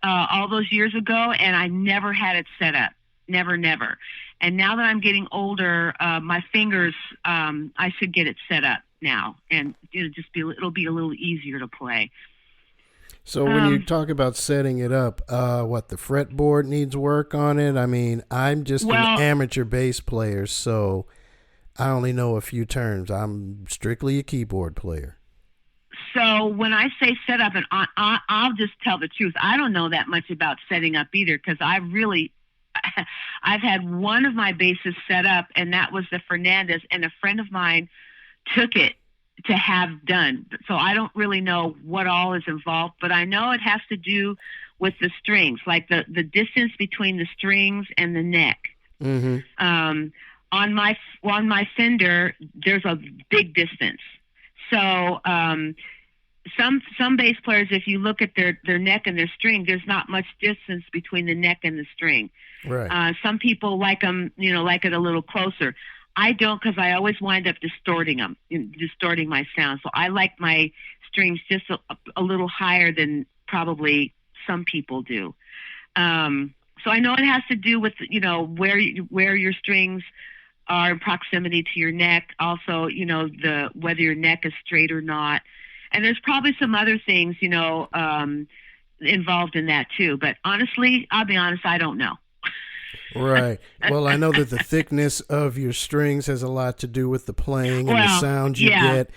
all those years ago, and I never had it set up. Never. And now that I'm getting older, my fingers, I should get it set up now, and it'll be a little easier to play. So when you talk about setting it up, the fretboard needs work on it? I mean, I'm just an amateur bass player, so I only know a few terms. I'm strictly a keyboard player. So when I say set up, and I'll just tell the truth, I don't know that much about setting up either, because I've had one of my basses set up, and that was the Fernandez, and a friend of mine took it to have done. So I don't really know what all is involved, but I know it has to do with the strings, like the distance between the strings and the neck. On my Fender, there's a big distance. So some bass players, if you look at their neck and their string, there's not much distance between the neck and the string. Right. Some people like them, like it a little closer. I don't, because I always wind up distorting my sound. So I like my strings just a little higher than probably some people do. So I know it has to do with, where your strings are in proximity to your neck. Also, whether your neck is straight or not. And there's probably some other things, involved in that too. But honestly, I'll be honest, I don't know. Right. Well, I know that the thickness of your strings has a lot to do with the playing and the sound you get.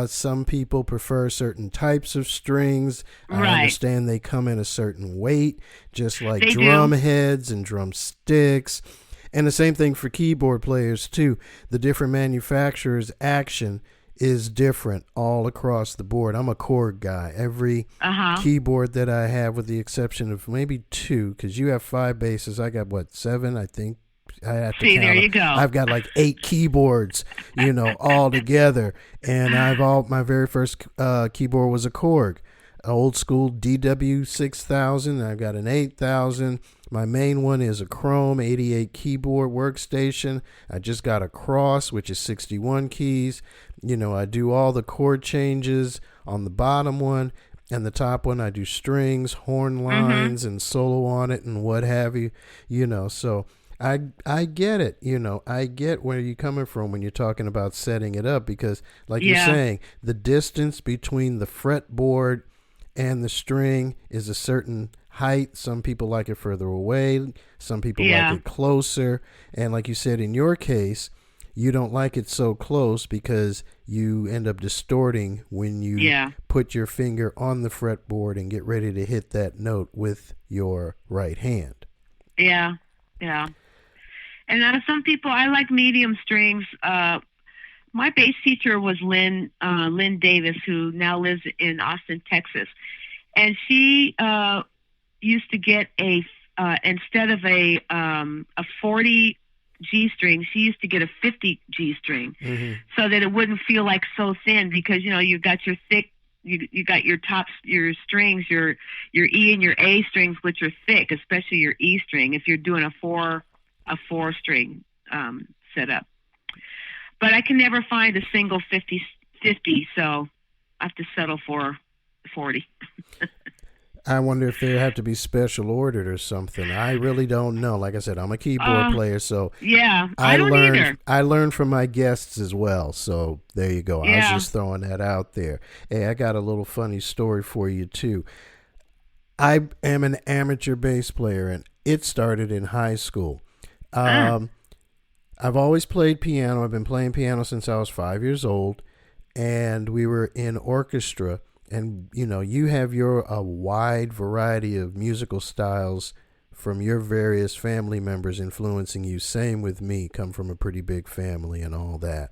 Some people prefer certain types of strings. I understand they come in a certain weight, just like drum heads and drum sticks. And the same thing for keyboard players, too. The different manufacturers' action is different all across the board. I'm a korg guy. Every keyboard that I have, with the exception of maybe 2, because you have 5 basses. I got 7, I think. I have to count there you go. I've got like 8 keyboards, all together. And my very first keyboard was a korg, old school DW6000. I've got an 8000. My main one is a Chrome 88 keyboard workstation. I just got a Cross, which is 61 keys. I do all the chord changes on the bottom one, and the top one I do strings, horn lines, and solo on it, and what have you. So I get it. I get where you're coming from when you're talking about setting it up, because like you're saying, the distance between the fretboard and the string is a certain height. Some people like it further away. Some people like it closer. And like you said, in your case, you don't like it so close because you end up distorting when you put your finger on the fretboard and get ready to hit that note with your right hand. Yeah. And some people, I like medium strings. My bass teacher was Lynn Davis, who now lives in Austin, Texas. And she used to get instead of a 40 G string, she used to get a 50 G string, Mm-hmm. so that it wouldn't feel like so thin, because you've got your thick, you got your your strings, your E and your A strings, which are thick, especially your E string if you're doing a four string setup. But I can never find a single 50, so I have to settle for 40. I wonder if they have to be special ordered or something. I really don't know. Like I said, I'm a keyboard player, so yeah, I don't either. I learned from my guests as well. So there you go. Yeah. I was just throwing that out there. Hey, I got a little funny story for you too. I am an amateur bass player, and it started in high school. I've always played piano. I've been playing piano since I was 5 years old, and we were in orchestra. And, you have a wide variety of musical styles from your various family members influencing you. Same with me, come from a pretty big family and all that.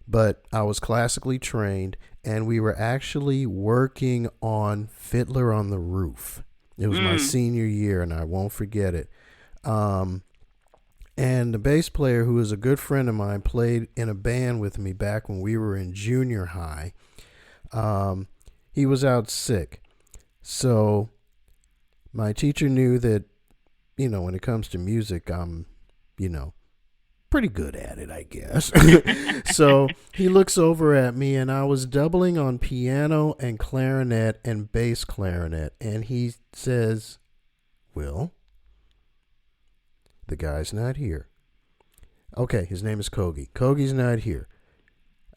But I was classically trained, and we were actually working on Fiddler on the Roof. It was my senior year, and I won't forget it. And the bass player, who is a good friend of mine, played in a band with me back when we were in junior high. He was out sick. So my teacher knew that, when it comes to music, I'm, pretty good at it, I guess. So he looks over at me, and I was doubling on piano and clarinet and bass clarinet. And he says, "Will, the guy's not here." Okay, his name is Kogi. Kogi's not here.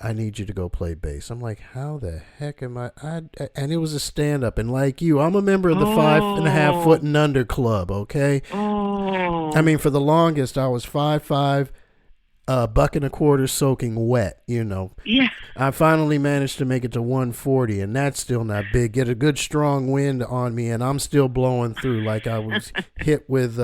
I need you to go play bass. I'm like, how the heck am I? And it was a stand-up. And like you, I'm a member of the 5.5 foot and under club, okay? Oh. I mean, for the longest, I was 5'5", buck and a quarter soaking wet, Yeah. I finally managed to make it to 140, and that's still not big. Get a good strong wind on me, and I'm still blowing through like I was hit with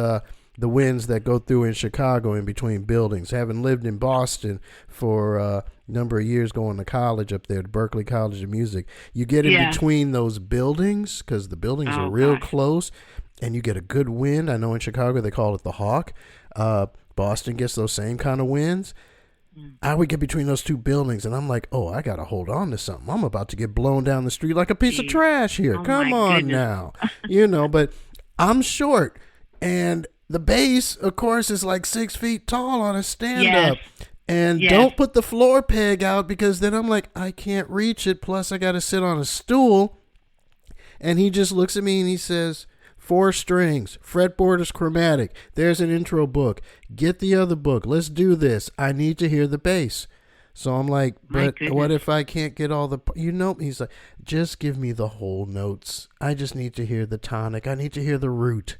the winds that go through in Chicago in between buildings. Having lived in Boston for a number of years, going to college up there, to Berklee College of Music, you get in between those buildings because the buildings are real close, and you get a good wind. I know in Chicago they call it the Hawk. Boston gets those same kind of winds. I would get between those two buildings, and I'm like, oh, I got to hold on to something. I'm about to get blown down the street like a piece of trash here. Come on now. But I'm short, and the bass, of course, is like 6 feet tall on a stand-up. Yes. And don't put the floor peg out, because then I'm like, I can't reach it. Plus, I got to sit on a stool. And he just looks at me and he says, 4 strings, fretboard is chromatic. There's an intro book. Get the other book. Let's do this. I need to hear the bass. So I'm like, but what if I can't get all the, he's like, just give me the whole notes. I just need to hear the tonic. I need to hear the root.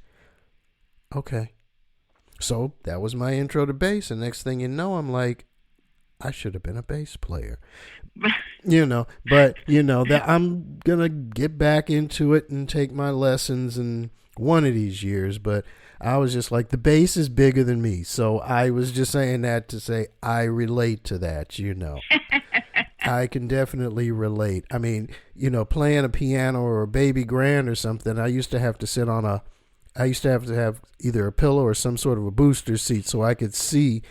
Okay. So that was my intro to bass. And next thing you know, I'm like, I should have been a bass player. But that I'm going to get back into it and take my lessons in one of these years. But I was just like, the bass is bigger than me. So I was just saying that to say I relate to that, I can definitely relate. I mean, playing a piano or a baby grand or something, I used to have to have either a pillow or some sort of a booster seat so I could see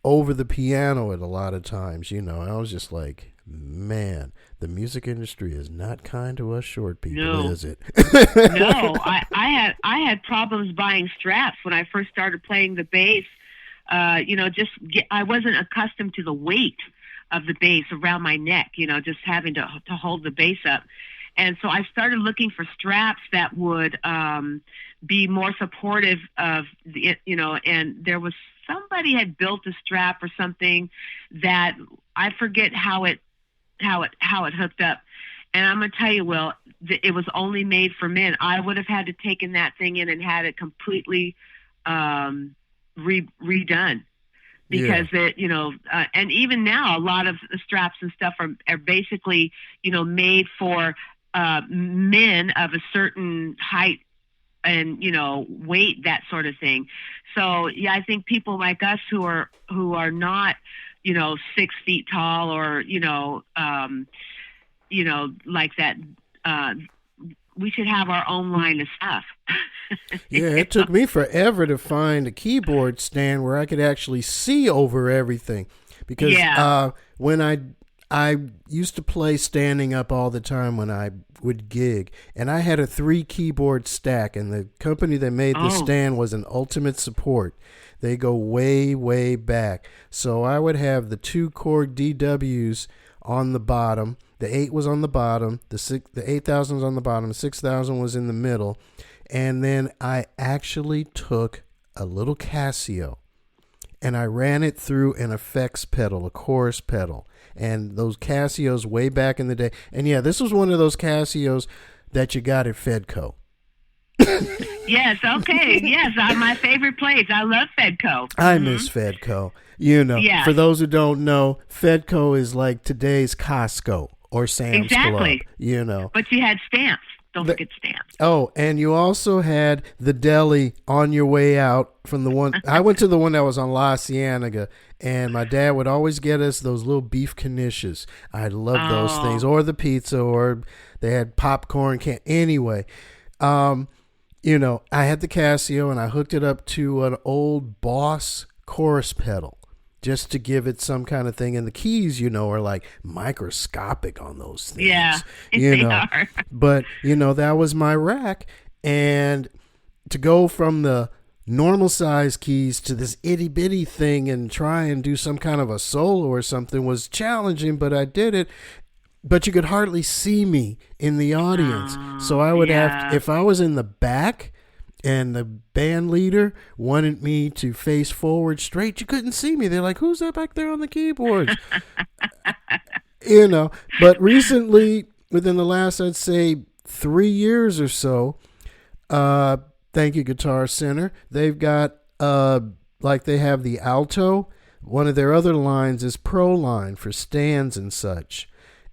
over the piano at a lot of times, I was just like, man, the music industry is not kind to us short people, is it? No, I had problems buying straps when I first started playing the bass. I wasn't accustomed to the weight of the bass around my neck, just having to hold the bass up. And so I started looking for straps that would be more supportive of the, and there was somebody had built a strap or something that I forget how it hooked up. And I'm going to tell you, Will, it was only made for men. I would have had to taken that thing in and had it completely redone. Because and even now, a lot of the straps and stuff are basically, made for men of a certain height and weight, that sort of thing. So yeah, I think people like us who are not 6 feet tall or like that, we should have our own line of stuff. Yeah, it took me forever to find a keyboard stand where I could actually see over everything, because when I used to play standing up all the time when I would gig, and I had a 3 keyboard stack, and the company that made the stand was an Ultimate Support. They go way, way back. So I would have the 2 korg DWs on the bottom. The 8 was on the bottom. The 8000 was on the bottom. 6000 was in the middle. And then I actually took a little Casio and I ran it through an effects pedal, a chorus pedal. And those Casios way back in the day. And yeah, this was one of those Casios that you got at Fedco. Yes, okay. Yes, my favorite place. I love Fedco. I miss Fedco. You know, for those who don't know, Fedco is like today's Costco or Sam's Club. You know. But you had stamps. Don't forget stamps. Oh, and you also had the deli on your way out from the one. I went to the one that was on La Cienega, and my dad would always get us those little beef knishes. I love those things. Or the pizza, or they had popcorn. Anyway, you know, I had the Casio, and I hooked it up to an old Boss chorus pedal, just to give it some kind of thing. And the keys, you know, are like microscopic on those things. Yeah, they are. But, you know, that was my rack. And to go from the normal size keys to this itty bitty thing and try and do some kind of a solo or something was challenging, but I did it. But you could hardly see me in the audience. So I would have to, if I was in the back and the band leader wanted me to face forward straight, you couldn't see me. They're like, who's that back there on the keyboards? You know, but recently, within the last, I'd say 3 years or so, thank you, Guitar Center, they've got, like they have the Alto. One of their other lines is Pro Line for stands and such.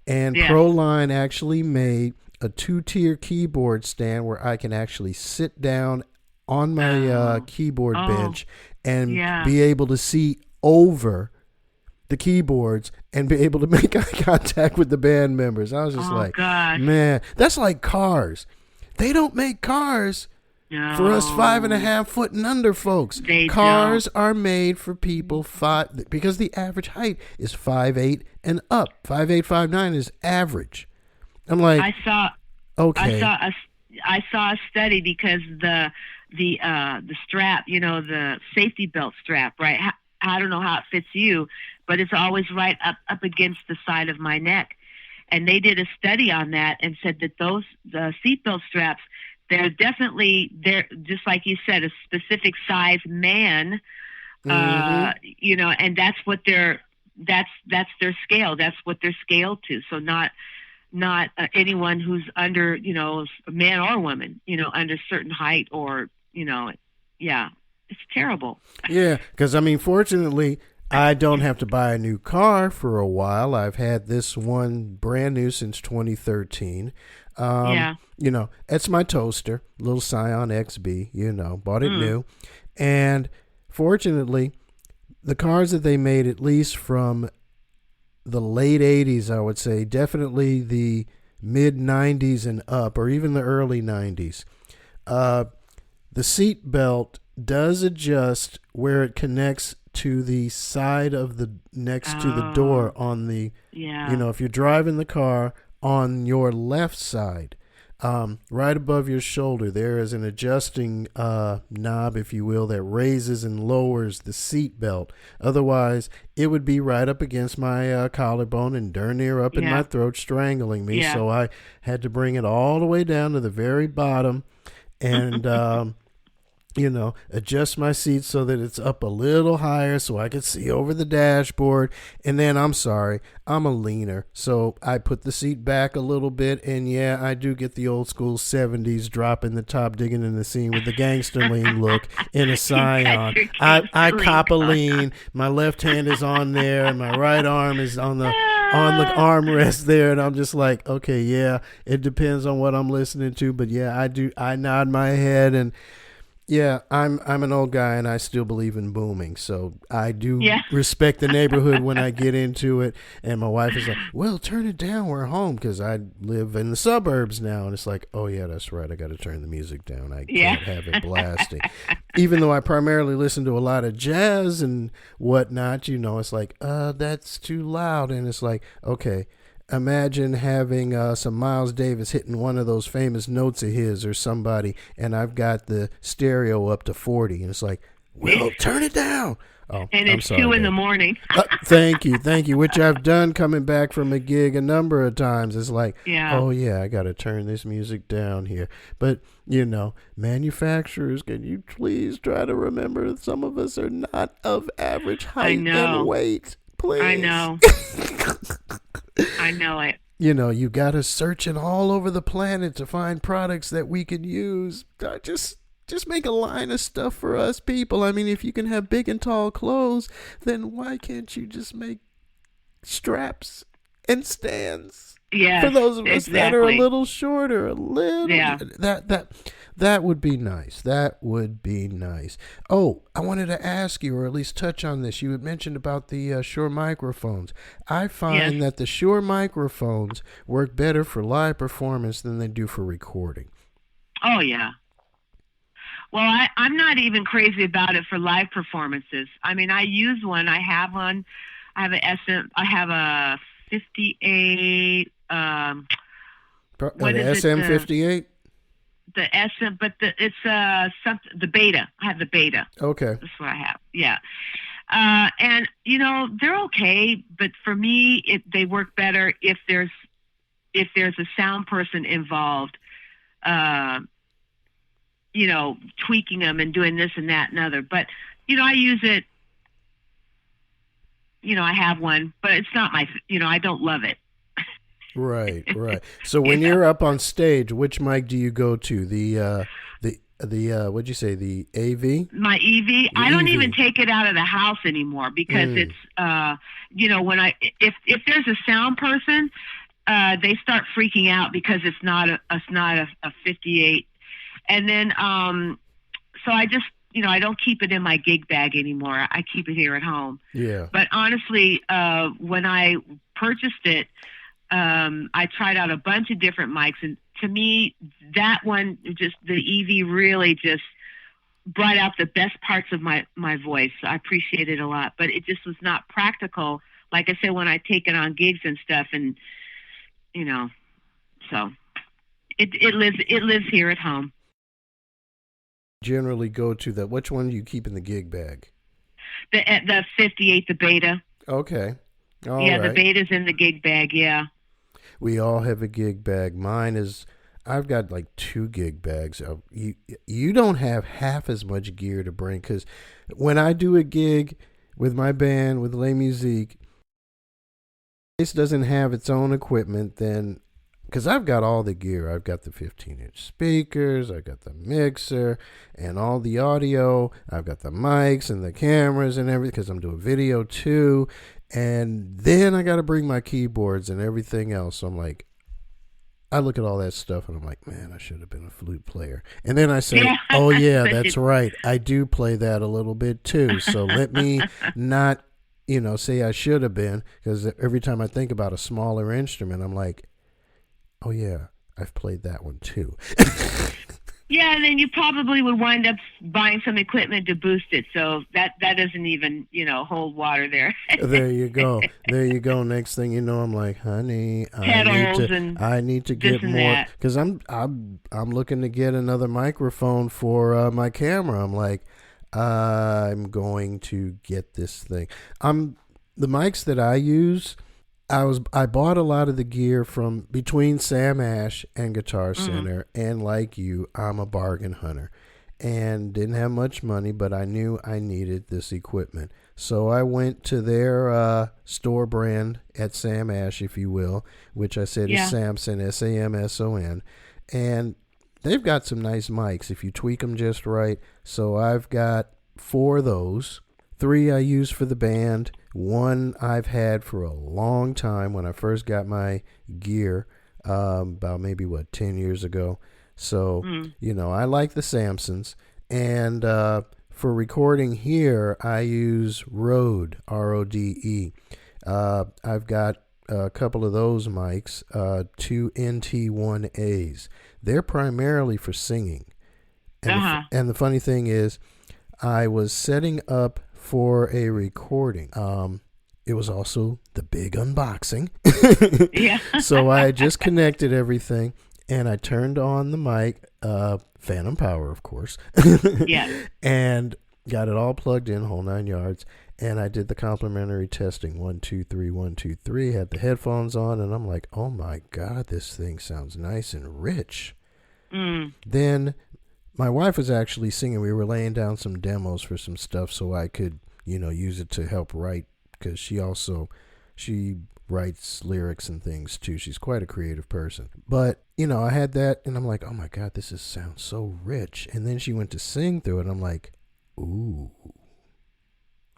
And Pro Line actually made a 2-tier keyboard stand where I can actually sit down on my keyboard bench and be able to see over the keyboards and be able to make eye contact with the band members. I was just man, that's like cars. They don't make cars for us 5.5 foot and under folks. Cars are made for people because the average height is 5'8" and up. 5'8", 5'9" is average. I'm like, I saw a study because the strap, you know, the safety belt strap, right? I don't know how it fits you, but it's always right up against the side of my neck. And they did a study on that and said that the seatbelt straps, they're just like you said, a specific size man, you know, and that's what that's their scale. That's what they're scaled to. So not anyone who's under, you know, man or woman, you know, under certain height or, you know, it's terrible. Yeah, because, I mean, fortunately, I don't have to buy a new car for a while. I've had this one brand new since 2013. You know, it's my toaster, little Scion XB, you know, bought it new. And fortunately, the cars that they made, at least from the late 80s, I would say, definitely the mid 90s and up, or even the early 90s, the seat belt does adjust where it connects to the side of the next to the door on the, you know, if you're driving the car on your left side, right above your shoulder, there is an adjusting knob, if you will, that raises and lowers the seat belt. Otherwise, it would be right up against my collarbone and darn near up in my throat, strangling me. So I had to bring it all the way down to the very bottom and you know, adjust my seat so that it's up a little higher so I could see over the dashboard. And then, I'm sorry, I'm a leaner, so I put the seat back a little bit. And yeah, I do get the old school 70s drop in the top, digging in the scene with the gangster lean look in a Scion. I cop a lean. My left hand is on there and my right arm is on the armrest there, and I'm just like, okay, yeah, it depends on what I'm listening to, but yeah, I nod my head. And Yeah, I'm an old guy and I still believe in booming. So I do Yeah. respect the neighborhood when I get into it. And my wife is like, "Well, turn it down. We're home because I live in the suburbs now." And it's like, "Oh yeah, that's right. I got to turn the music down. I can't have it blasting." Even though I primarily listen to a lot of jazz and whatnot, it's like, that's too loud. And it's like, okay. Imagine having some Miles Davis hitting one of those famous notes of his or somebody, and I've got the stereo up to 40, and it's like, "Will, turn it down." Oh, and it's 2 in the morning. Thank you, which I've done coming back from a gig a number of times. It's like, oh yeah, I got to turn this music down here. But, manufacturers, can you please try to remember that some of us are not of average height and weight? Please. I know. I know it. You got us searching all over the planet to find products that we can use. Just make a line of stuff for us people. I mean, if you can have big and tall clothes, then why can't you just make straps and stands? Yes, for those of us that are a little shorter, that would be nice. That would be nice. Oh, I wanted to ask you, or at least touch on this. You had mentioned about the Shure microphones. I find that the Shure microphones work better for live performance than they do for recording. Oh yeah. Well, I'm not even crazy about it for live performances. I mean, I use one. I have one. I have a 58. The SM58. The SM, but it's the Beta. I have the Beta. Okay, that's what I have. Yeah, and they're okay, but for me, they work better if there's a sound person involved. Tweaking them and doing this and that and other. But I use it. I have one, but it's not my. I don't love it. Right. So when you're up on stage, which mic do you go to? The what'd you say? The AV? My EV. I don't even take it out of the house anymore because it's when if there's a sound person, they start freaking out because it's not a 58, and then so I just I don't keep it in my gig bag anymore. I keep it here at home. Yeah. But honestly, when I purchased it. I tried out a bunch of different mics, and to me, that one, just the EV really just brought out the best parts of my voice. I appreciate it a lot, but it just was not practical. Like I said, when I take it on gigs and stuff, and so it lives here at home. Generally go to that. Which one do you keep in the gig bag? The 58, the Beta. Okay. All right. The Beta's in the gig bag. Yeah. We all have a gig bag. Mine is, I've got like 2 gig bags. You don't have half as much gear to bring, because when I do a gig with my band, with Les Musique, this doesn't have its own equipment, then, because I've got all the gear. I've got the 15-inch speakers, I've got the mixer and all the audio, I've got the mics and the cameras and everything, because I'm doing video too. And then I got to bring my keyboards and everything else. So I'm like, I look at all that stuff and I'm like, man, I should have been a flute player. And then I say, oh yeah, that's right. I do play that a little bit too. So let me not, say I should have been, because every time I think about a smaller instrument, I'm like, oh yeah, I've played that one too. Yeah, and then you probably would wind up buying some equipment to boost it. So that doesn't even, hold water there. There you go. Next thing you know, I'm like, honey, I need to get more, because I'm looking to get another microphone for my camera. I'm like, I'm going to get this thing. The mics that I use, I bought a lot of the gear from between Sam Ash and Guitar Center, and like you, I'm a bargain hunter and didn't have much money, but I knew I needed this equipment. So I went to their store brand at Sam Ash, if you will, which I said is Samson, Samson, and they've got some nice mics if you tweak them just right. So I've got 4 of those. 3 I use for the band. 1 I've had for a long time when I first got my gear, about maybe 10 years ago. So I like the Samsons, And for recording here, I use Rode, Rode. I've got a couple of those mics, two NT1As. They're primarily for singing. And, and the funny thing is, I was setting up for a recording. It was also the big unboxing. Yeah. So I just connected everything, and I turned on the mic, phantom power, of course. Yeah. And got it all plugged in, whole 9 yards. And I did the complimentary testing, 1, 2, 3, 1, 2, 3. Had the headphones on, and I'm like, oh my God, this thing sounds nice and rich. Then my wife was actually singing. We were laying down some demos for some stuff so I could, use it to help write, because she writes lyrics and things too. She's quite a creative person. But, I had that, and I'm like, oh my God, this sounds so rich. And then she went to sing through it, and I'm like, ooh.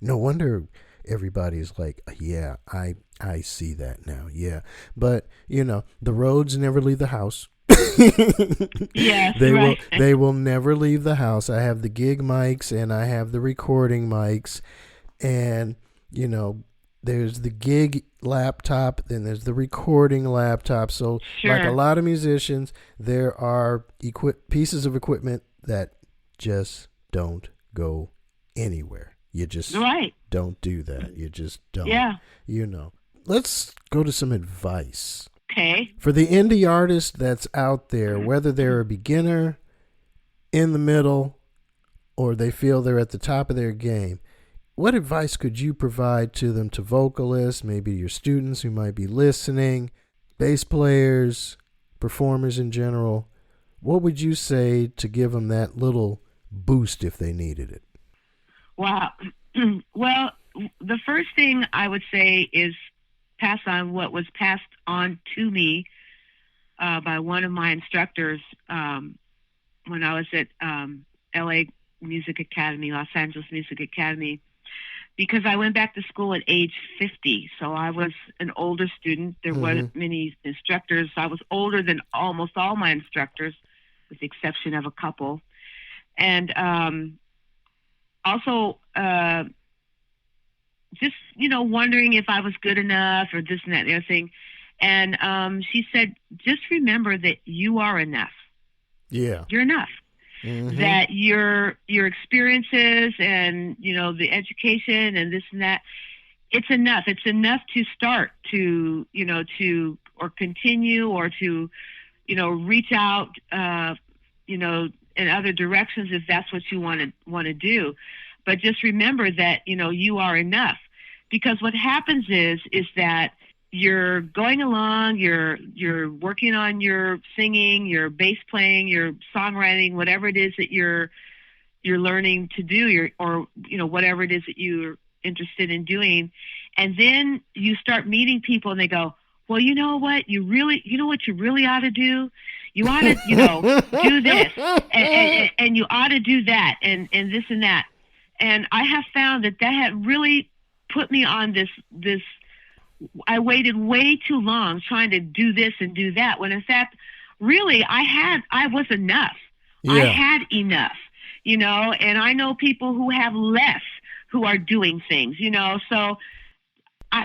No wonder everybody's like, yeah, I see that now. Yeah. But, the Rhodes never leave the house. Yeah, they will never leave the house. I have the gig mics and I have the recording mics, and there's the gig laptop, then there's the recording laptop. So like a lot of musicians, there are pieces of equipment that just don't go anywhere. You just don't do that. You just don't. Yeah. Let's go to some advice. Okay. For the indie artist that's out there, whether they're a beginner, in the middle, or they feel they're at the top of their game, what advice could you provide to them, to vocalists, maybe your students who might be listening, bass players, performers in general? What would you say to give them that little boost if they needed it? Wow. Well, the first thing I would say is pass on what was passed on to me by one of my instructors when I was at LA Music Academy, Los Angeles Music Academy, because I went back to school at age 50. So I was an older student. There weren't many instructors. I was older than almost all my instructors, with the exception of a couple. And also just, wondering if I was good enough or this and that and the other thing. And she said, just remember that you are enough. Yeah. You're enough. That your experiences and, the education and this and that, it's enough. It's enough to start to, or continue or to, reach out, in other directions if that's what you want to do. But just remember that, you are enough. Because what happens is that you're going along, you're working on your singing, your bass playing, your songwriting, whatever it is that you're learning to do, or whatever it is that you're interested in doing. And then you start meeting people and they go, well, you know what you really ought to do? You ought to, do this and you ought to do that and this and that. And I have found that had really put me on this, I waited way too long trying to do this and do that, when in fact, really, I was enough. Yeah. I had enough, and I know people who have less who are doing things, so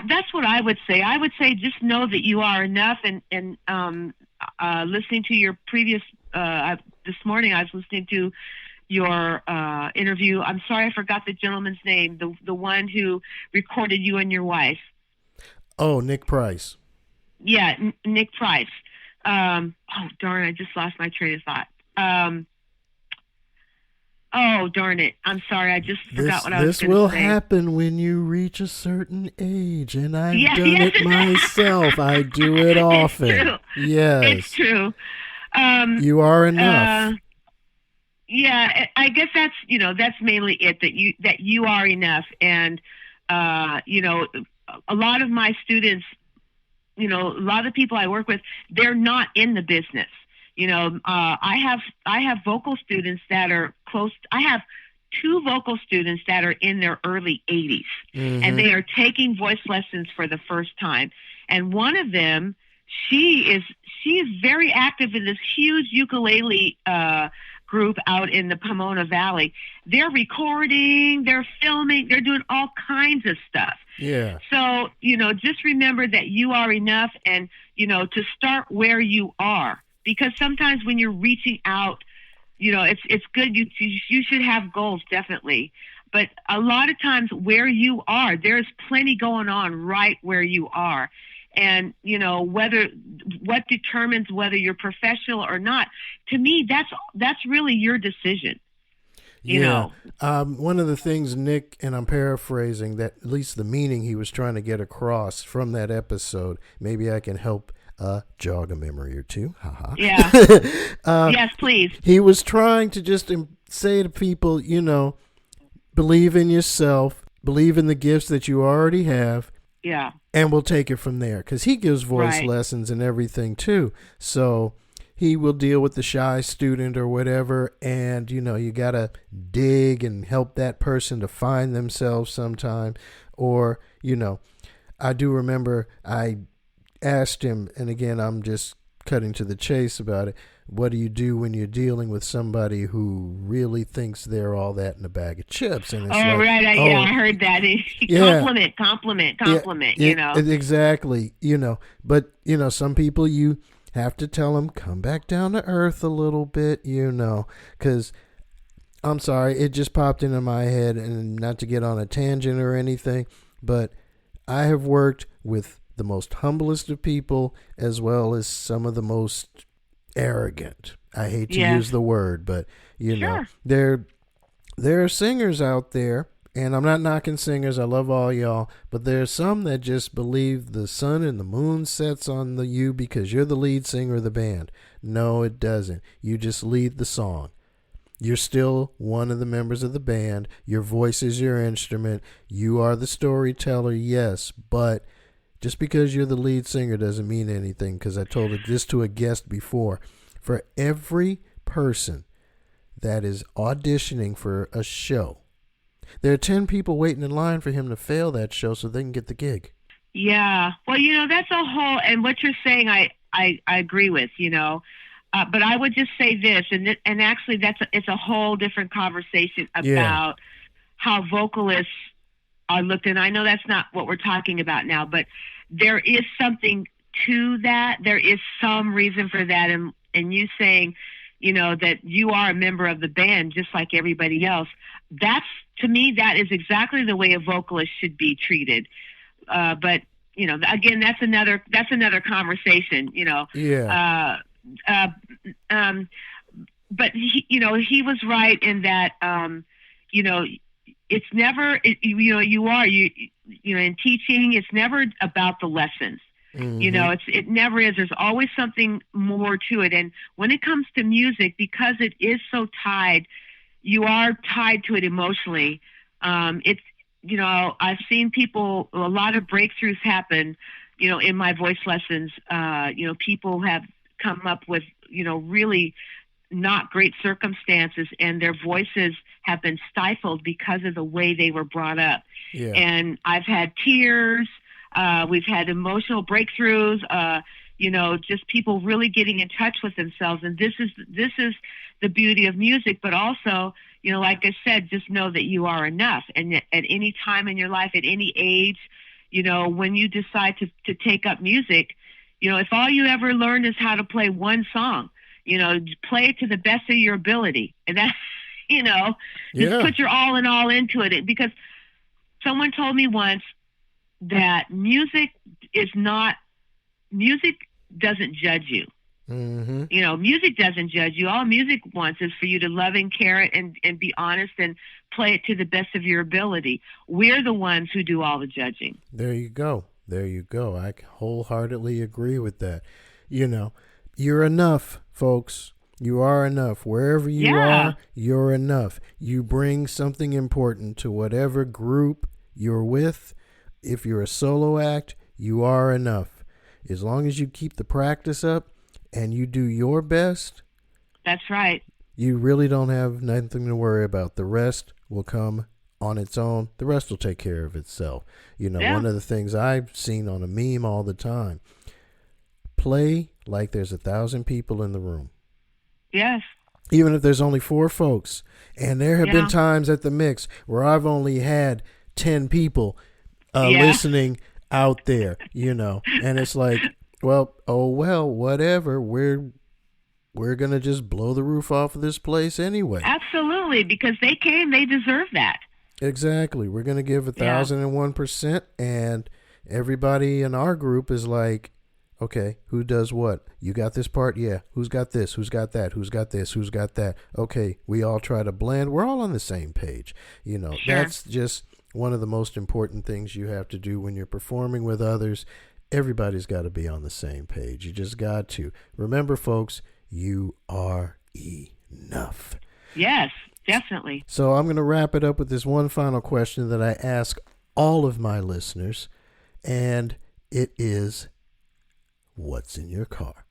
that's what I would say. I would say just know that you are enough. And listening to your previous, this morning I was listening to your interview. I'm sorry I forgot the gentleman's name, the one who recorded you and your wife. Oh, Nick Price. Yeah, Nick Price. Oh, darn, I just lost my train of thought. Oh, darn it. I'm sorry. I just forgot what I was going to say. This will happen when you reach a certain age, and I've done it myself. I do it often. It's true. Yes. It's true. You are enough. Yeah, I guess that's mainly it, that you are enough. And, a lot of my students, a lot of the people I work with, they're not in the business. I have vocal students that are close. I have 2 vocal students that are in their early 80s, and they are taking voice lessons for the first time. And one of them, she is very active in this huge ukulele group out in the Pomona Valley. They're recording, they're filming, they're doing all kinds of stuff. Yeah. So, just remember that you are enough, and, to start where you are. Because sometimes when you're reaching out, it's good. You should have goals, definitely. But a lot of times where you are, there's plenty going on right where you are. And, what determines whether you're professional or not, to me, that's really your decision. One of the things Nick, and I'm paraphrasing, that at least the meaning he was trying to get across from that episode, maybe I can help jog a memory or two. Haha. Yeah. Yes, please. He was trying to just say to people, believe in yourself, believe in the gifts that you already have. Yeah. And we'll take it from there, because he gives voice lessons and everything too. So he will deal with the shy student or whatever, and you gotta dig and help that person to find themselves sometime. Or I do remember I asked him, and again I'm just cutting to the chase about it, what do you do when you're dealing with somebody who really thinks they're all that in a bag of chips? And it's I heard that. Compliment, Exactly, But, some people you have to tell them, come back down to earth a little bit, because I'm sorry, it just popped into my head, and not to get on a tangent or anything, but I have worked with the most humblest of people as well as some of the most arrogant. I hate to use the word, but there are singers out there, and I'm not knocking singers, I love all y'all, but there's some that just believe the sun and the moon sets on you because you're the lead singer of the band. No, it doesn't. You just lead the song. You're still one of the members of the band. Your voice is your instrument. You are the storyteller, yes, but just because you're the lead singer doesn't mean anything, because I told this to a guest before. For every person that is auditioning for a show, there are 10 people waiting in line for him to fail that show so they can get the gig. Yeah. Well, that's a whole, and what you're saying, I agree with, but I would just say this, and actually it's a whole different conversation about how vocalists are looked, and I know that's not what we're talking about now, but there is something to that. There is some reason for that, and you saying, that you are a member of the band just like everybody else. To me, that is exactly the way a vocalist should be treated. But again, that's another conversation. But he was right in that. It's never, in teaching, it's never about the lessons. Mm-hmm. It never is. There's always something more to it. And when it comes to music, because it is so tied, you are tied to it emotionally. It's, I've seen people, a lot of breakthroughs happen, in my voice lessons. People have come up with, really not great circumstances, and their voices have been stifled because of the way they were brought up. Yeah. And I've had tears. We've had emotional breakthroughs. Just people really getting in touch with themselves. And this is the beauty of music. But also, like I said, just know that you are enough. And at any time in your life, at any age, when you decide to take up music, if all you ever learn is how to play one song, play it to the best of your ability. And that, just put your all in all into it. Because someone told me once that music doesn't judge you. Mm-hmm. Music doesn't judge you. All music wants is for you to love and care it and be honest and play it to the best of your ability. We're the ones who do all the judging. There you go. I wholeheartedly agree with that. You're enough, folks. You are enough. Wherever you are, you're enough. You bring something important to whatever group you're with. If you're a solo act, you are enough. As long as you keep the practice up and you do your best. That's right. You really don't have nothing to worry about. The rest will come on its own. The rest will take care of itself. One of the things I've seen on a meme all the time, play like there's 1,000 people in the room. Yes. even if there's only 4 folks. And there have been times at the Mixx where I've only had 10 people listening out there, and it's like, well, whatever. We're going to just blow the roof off of this place anyway. Absolutely, because they came, they deserve that. Exactly. We're going to give 1,001%, and everybody in our group is like, okay, who does what? You got this part? Yeah. Who's got this? Who's got that? Who's got this? Who's got that? Okay, we all try to blend. We're all on the same page. Sure. That's just one of the most important things you have to do when you're performing with others. Everybody's got to be on the same page. You just got to. Remember, folks, you are enough. Yes, definitely. So I'm going to wrap it up with this one final question that I ask all of my listeners, and it is, what's in your car?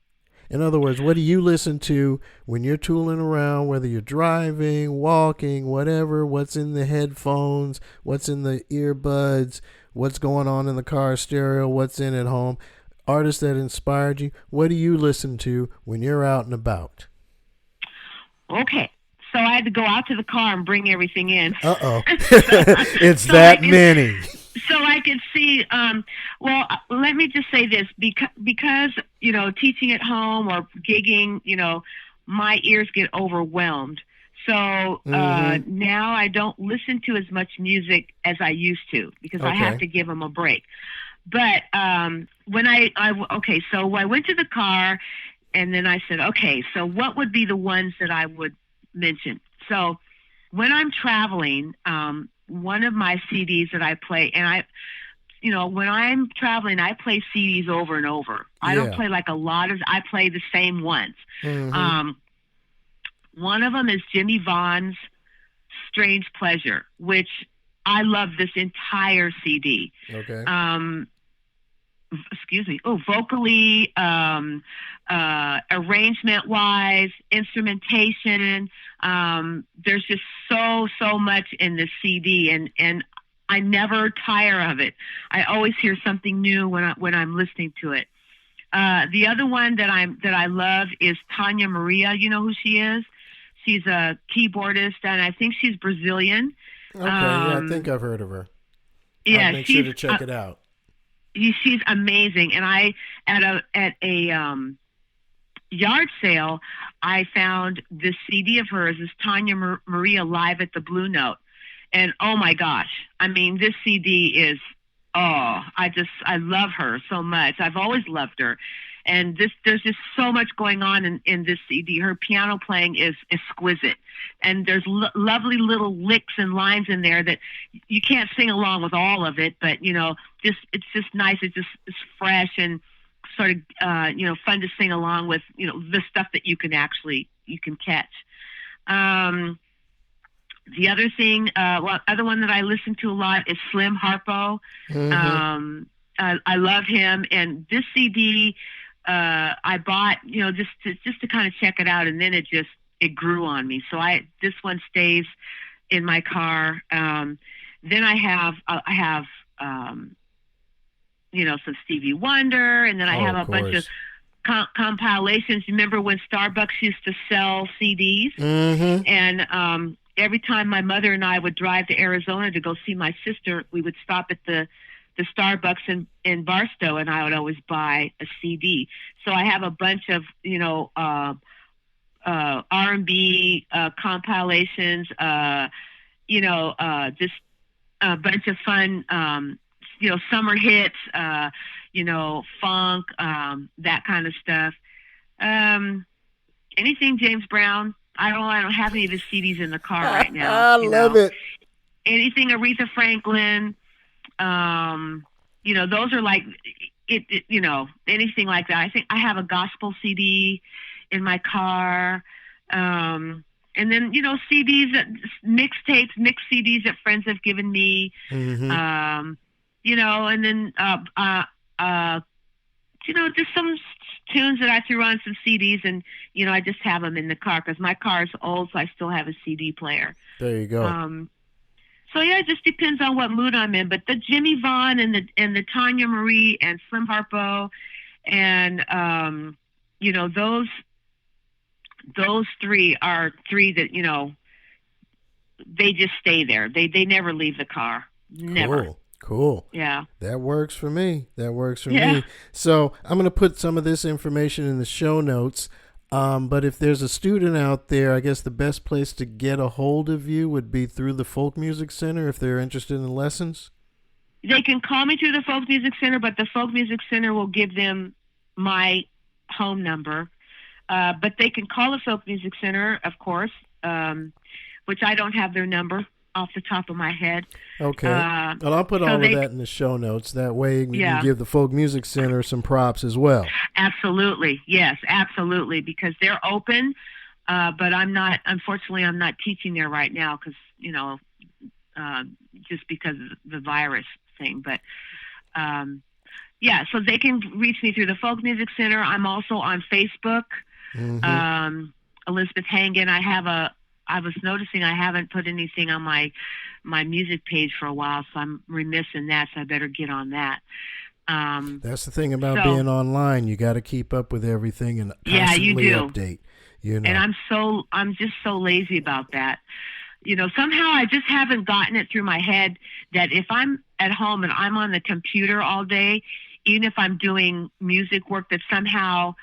In other words, what do you listen to when you're tooling around, whether you're driving, walking, whatever? What's in the headphones? What's in the earbuds? What's going on in the car stereo? What's in at home? Artists that inspired you. What do you listen to when you're out and about? Okay. So I had to go out to the car and bring everything in. Uh-oh. It's so that many. So I could see, let me just say this, because, teaching at home or gigging, my ears get overwhelmed. So now I don't listen to as much music as I used to, because I have to give them a break. But when so I went to the car, and then I said, okay, so what would be the ones that I would mention? So when I'm traveling, one of my CDs that I play, and when I'm traveling, I play CDs over and over. I don't play like a lot of, I play the same ones. One of them is Jimmy Vaughn's Strange Pleasure, which I love this entire CD. Okay. Vocally, arrangement-wise, instrumentation. There's just so much in this CD, and I never tire of it. I always hear something new when I'm listening to it. The other one that I love is Tanya Maria. You know who she is? She's a keyboardist, and I think she's Brazilian. Okay, I think I've heard of her. Yeah, I'll make sure to check it out. She's amazing, and I at a yard sale, I found this CD of hers, this Tanya Maria live at the Blue Note, and oh my gosh, I mean, this CD is I love her so much. I've always loved her, and there's just so much going on in this CD. Her piano playing is exquisite, and there's lovely little licks and lines in there that you can't sing along with all of it, but it's just nice. It's fresh and sort of fun to sing along with, the stuff that you can catch. The other thing, other one that I listen to a lot is Slim Harpo. I love him, and this CD I bought, just to kind of check it out, and then it grew on me. So this one stays in my car. Then I have some Stevie Wonder, and then I have a bunch of compilations. Remember when Starbucks used to sell CDs? And every time my mother and I would drive to Arizona to go see my sister, we would stop at the Starbucks in Barstow, and I would always buy a CD. So I have a bunch of R&B compilations, just a bunch of fun, summer hits, funk, that kind of stuff. Anything James Brown. I don't have any of his CDs in the car right now. I love it. Anything Aretha Franklin. Those are like anything like that. I think I have a gospel CD in my car. And then, CDs, mixtapes, mixed CDs that friends have given me. And then, just some tunes that I threw on some CDs, and, I just have them in the car because my car is old, so I still have a CD player. There you go. So yeah, it just depends on what mood I'm in. But the Jimmy Vaughn and the Tanya Marie and Slim Harpo, and those three are three that, they just stay there. They never leave the car. Never. Cool. Yeah. That works for me. Me. So I'm going to put some of this information in the show notes. But if there's a student out there, I guess the best place to get a hold of you would be through the Folk Music Center if they're interested in lessons. They can call me through the Folk Music Center, but the Folk Music Center will give them my home number. But they can call the Folk Music Center, of course, which I don't have their number off the top of my head. Okay. Well, I'll put all of that in the show notes. That way you can give the Folk Music Center some props as well. Absolutely. Yes, absolutely. Because they're open, but unfortunately, I'm not teaching there right now because, just because of the virus thing. But, so they can reach me through the Folk Music Center. I'm also on Facebook, Elizabeth Hangan. I was noticing I haven't put anything on my music page for a while, so I'm remiss in that, so I better get on that. That's the thing about being online. You got to keep up with everything and constantly update. And I'm just so lazy about that. Somehow I just haven't gotten it through my head that if I'm at home and I'm on the computer all day, even if I'm doing music work, that somehow,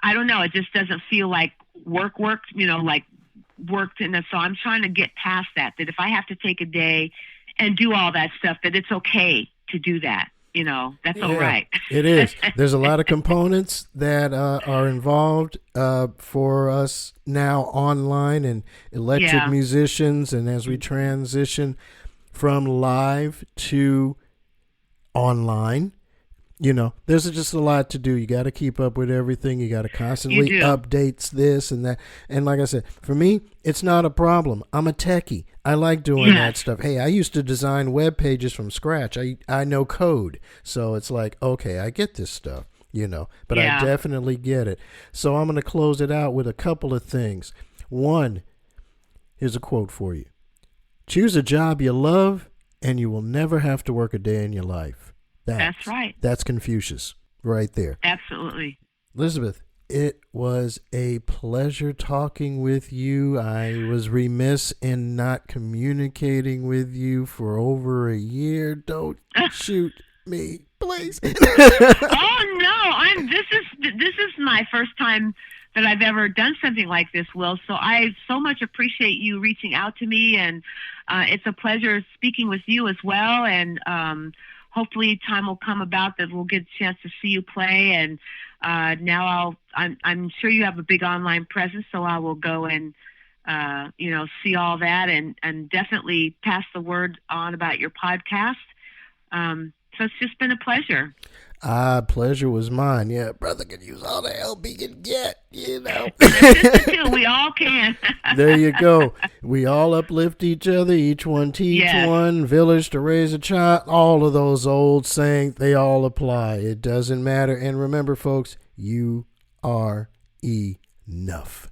I don't know, it just doesn't feel like work, like worked in it. So I'm trying to get past that if I have to take a day and do all that stuff, that it's okay to do that. That's all right. It is. There's a lot of components that are involved for us now online and electric musicians. And as we transition from live to online, there's just a lot to do. You got to keep up with everything. You got to constantly update this and that. And like I said, for me, it's not a problem. I'm a techie. I like doing that stuff. Hey, I used to design web pages from scratch. I know code. So it's like, okay, I get this stuff, but I definitely get it. So I'm going to close it out with a couple of things. One, here's a quote for you. Choose a job you love and you will never have to work a day in your life. That's right. That's Confucius right there. Absolutely. Elizabeth, it was a pleasure talking with you. I was remiss in not communicating with you for over a year. Don't shoot me, please. Oh no, this is my first time that I've ever done something like this, Will. So I so much appreciate you reaching out to me, and it's a pleasure speaking with you as well. And hopefully time will come about that we'll get a chance to see you play. And now I'm sure you have a big online presence, so I will go and see all that and definitely pass the word on about your podcast. So it's just been a pleasure. Pleasure was mine. Yeah, brother can use all the help he can get, We all can. There you go. We all uplift each other. Each one teach one. Village to raise a child. All of those old sayings, they all apply. It doesn't matter. And remember, folks, you are enough.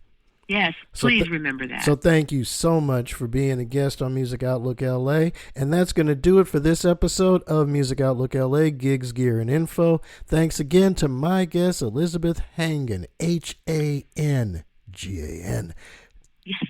Yes, please remember that. So thank you so much for being a guest on Music Outlook LA. And that's going to do it for this episode of Music Outlook LA, Gigs, Gear, and Info. Thanks again to my guest, Elizabeth Hangan, Hangan. Yes.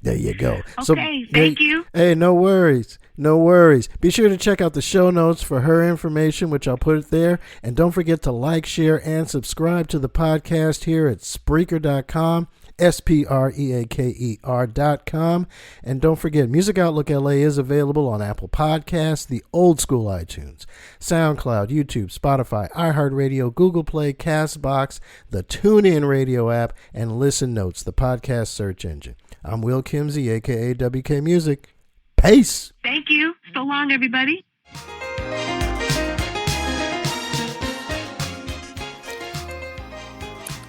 There you go. Okay, thank you. Hey, no worries. No worries. Be sure to check out the show notes for her information, which I'll put there. And don't forget to like, share, and subscribe to the podcast here at Spreaker.com. Spreaker.com. And don't forget, Music Outlook LA is available on Apple Podcasts, the old school iTunes, SoundCloud, YouTube, Spotify, iHeartRadio, Google Play, CastBox, the TuneIn Radio app, and Listen Notes, the podcast search engine. I'm Will Kimsey, a.k.a. WK Music. Peace. Thank you. So long, everybody.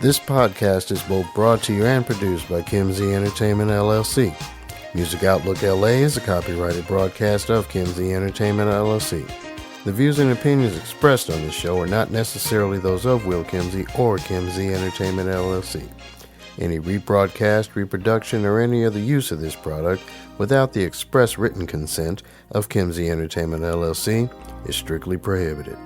This podcast is both brought to you and produced by Kimsey Entertainment, LLC. Music Outlook LA is a copyrighted broadcast of Kimsey Entertainment, LLC. The views and opinions expressed on this show are not necessarily those of Will Kimsey or Kimsey Entertainment, LLC. Any rebroadcast, reproduction, or any other use of this product without the express written consent of Kimsey Entertainment, LLC is strictly prohibited.